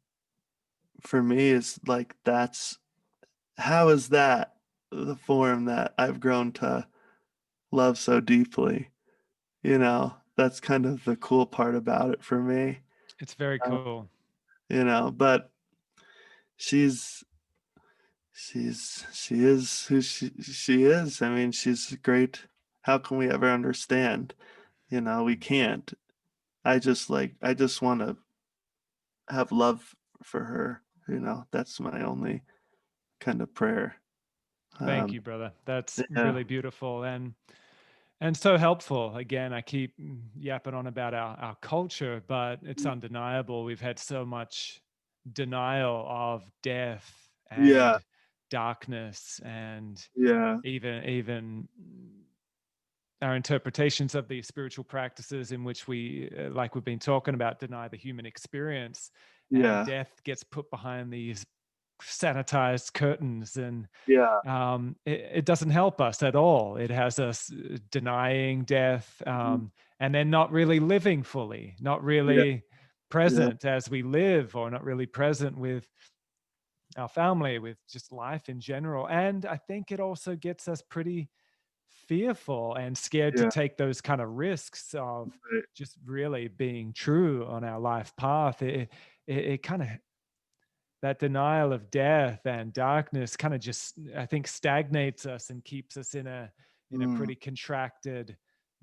for me, is like, that's, how is that the form that I've grown to love so deeply? You know, that's kind of the cool part about it for me. It's very Uh, cool. you know, but she's she is who she is. I mean, she's great. How can we ever understand? You know, we can't. I just want to have love for her. You know, that's my only kind of prayer. Thank Um, you, brother. That's yeah, really beautiful. And And so helpful. Again, I keep yapping on about our culture, but it's undeniable. We've had so much denial of death Yeah, and darkness, and yeah, even our interpretations of these spiritual practices in which we, like we've been talking about, deny the human experience, and yeah, death gets put behind these sanitized curtains, and yeah, it doesn't help us at all. It has us denying death, and then not really living fully, not yeah, really yeah, present as we live, or not really present with our family, with just life in general. And I think it also gets us pretty fearful and scared to yeah, take those kind of risks of right. just really being true on our life path. It kind of, that denial of death and darkness kind of just, I think, stagnates us and keeps us in a Mm, pretty contracted,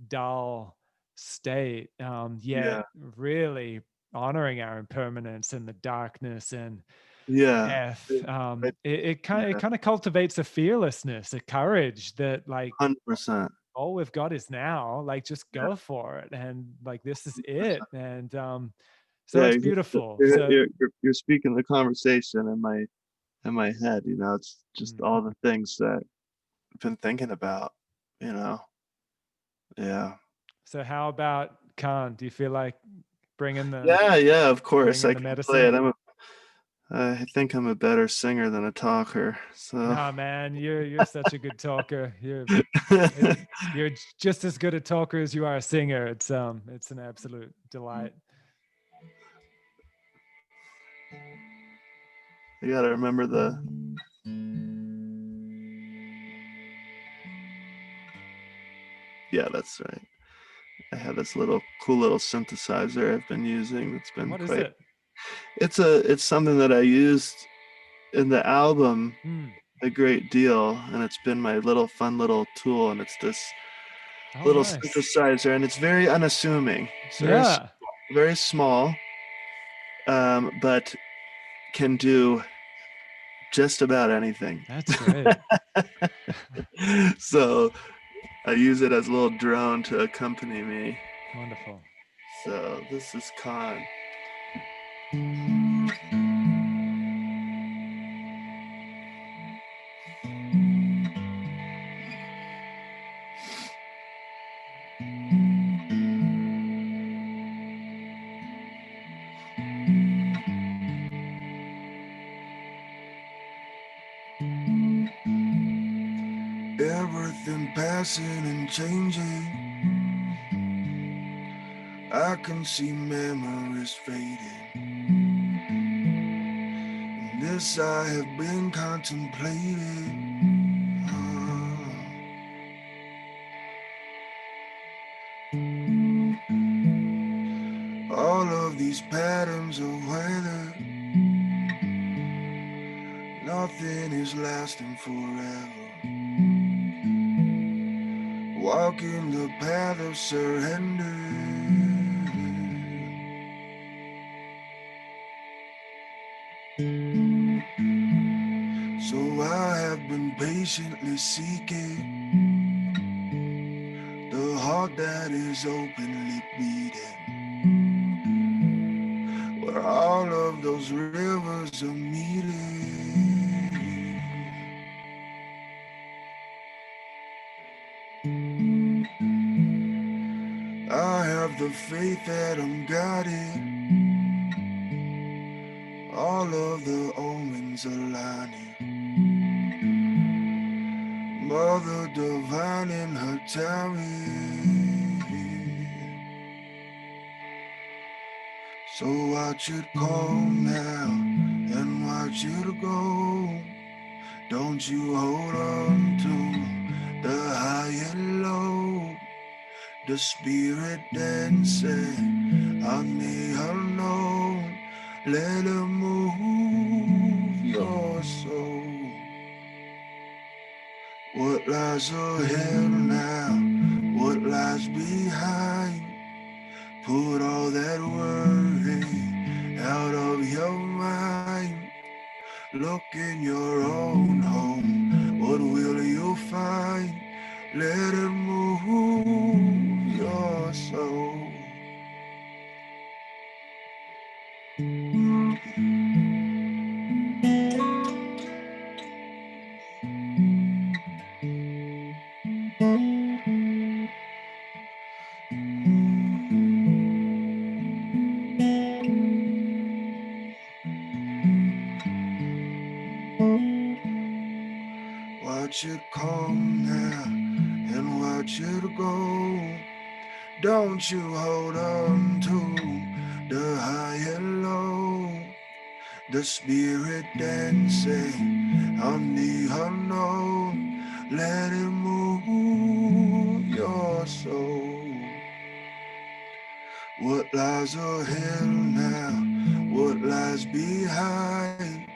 dull state. yeah, Yet really honoring our impermanence and the darkness and yeah, death. right, It yeah, kind of cultivates a fearlessness, a courage that, like, 100%, all we've got is now. Like, just yeah, go for it, and like, this is it. 100%. And so Yeah, it's exactly. beautiful. You're So you're you're you're speaking the conversation in my head, you know, it's just mm. all the things that I've been thinking about, you know? Yeah. So how about Khan? Do you feel like bringing the Yeah, yeah, of course, bringing I the can play medicine? it. I think I'm a better singer than a talker, so Nah, man, you're such a good talker. It, you're just as good a talker as you are a singer. It's an absolute delight. I gotta remember the yeah, that's right. I have this cool little synthesizer I've been using that's been What is quite it? it's something that I used in the album Hmm. a great deal, and it's been my little fun little tool, and it's this Oh, little nice. synthesizer, and it's very unassuming. It's Yeah, very small, but can do just about anything. that's great. So I use it as a little drone to accompany me. Wonderful. So this is Khan. Everything passing and changing. I can see memories fading. And this I have been contemplating. All of these patterns of weather, nothing is lasting forever. Walking the path of surrender. So I have been patiently seeking the heart that is openly beating, where all of those rivers are meeting. I have the faith that I'm guided, all of the omens aligning. Mother divine in her timing. So watch it come now and watch it go. Don't you hold on to the high and low. The spirit dancing on the unknown. Let it move your soul. What lies ahead now? What lies behind? Put all that worry out of your mind. Look in your own home. What will you find? let it move your soul. Watch it come now and watch it go. Don't you hold on to the high and low. The spirit dancing on the unknown. Let it move your soul. What lies ahead now? What lies behind?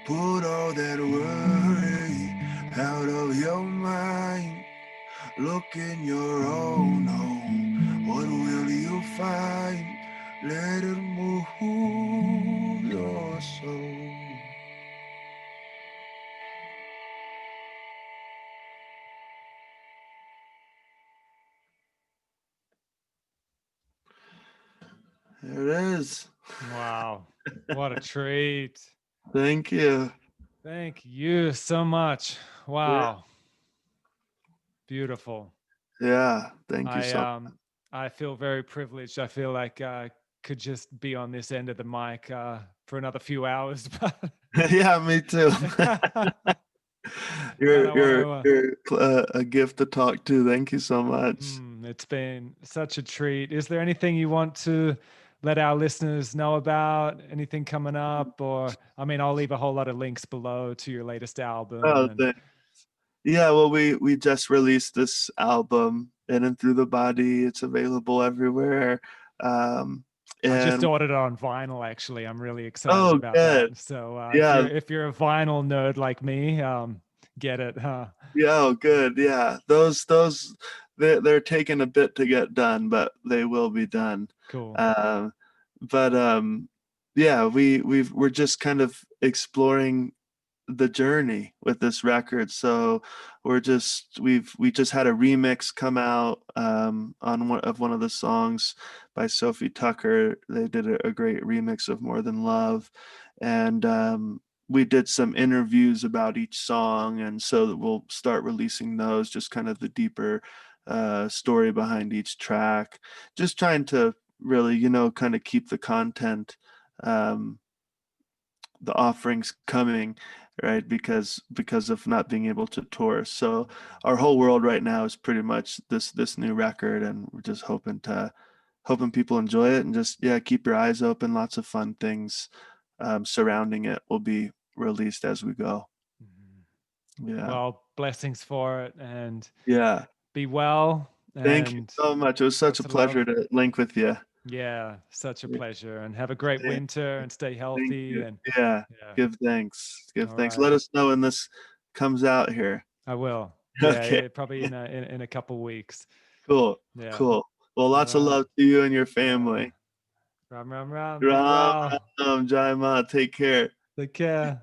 Put all that worry out of your mind. Look in your own home. What will you find? Let it move your soul. There it is. Wow. What a treat. Thank you. Thank you so much. Wow. Beautiful. Yeah. Thank you so much. I feel very privileged. I feel like I could just be on this end of the mic for another few hours. Yeah, me too. You're a gift to talk to. Thank you so much. It's been such a treat. Is there anything you want to let our listeners know about? Anything coming up? Or, I mean, I'll leave a whole lot of links below to your latest album. Oh, thanks. Yeah, well, we just released this album, In and Through the Body. It's available everywhere. I just ordered it on vinyl. Actually, I'm really excited about good. that. So, Yeah, if you're a vinyl nerd like me, get it, huh? yeah, oh, good. Yeah, those they're taking a bit to get done, but they will be done. Cool. Yeah, we're just kind of exploring the journey with this record. So we just had a remix come out on one of the songs by Sophie Tucker. They did a great remix of More Than Love, and we did some interviews about each song, and so we'll start releasing those, just kind of the deeper story behind each track, just trying to really kind of keep the content, the offerings coming, right, because of not being able to tour. So our whole world right now is pretty much this new record, and we're just hoping people enjoy it, and just keep your eyes open. Lots of fun things surrounding it will be released as we go. Yeah. Well, blessings for it, and be well. Thank you so much. It was such a pleasure to link with you. Yeah, such a pleasure, and have a great winter and stay healthy. And give thanks. Right. Let us know when this comes out here. I will. Okay. Probably in a couple weeks. Cool. Yeah. Cool. Well, lots of love to you and your family. Ram ram ram. Ram, Jai Ma. Take care. Take care.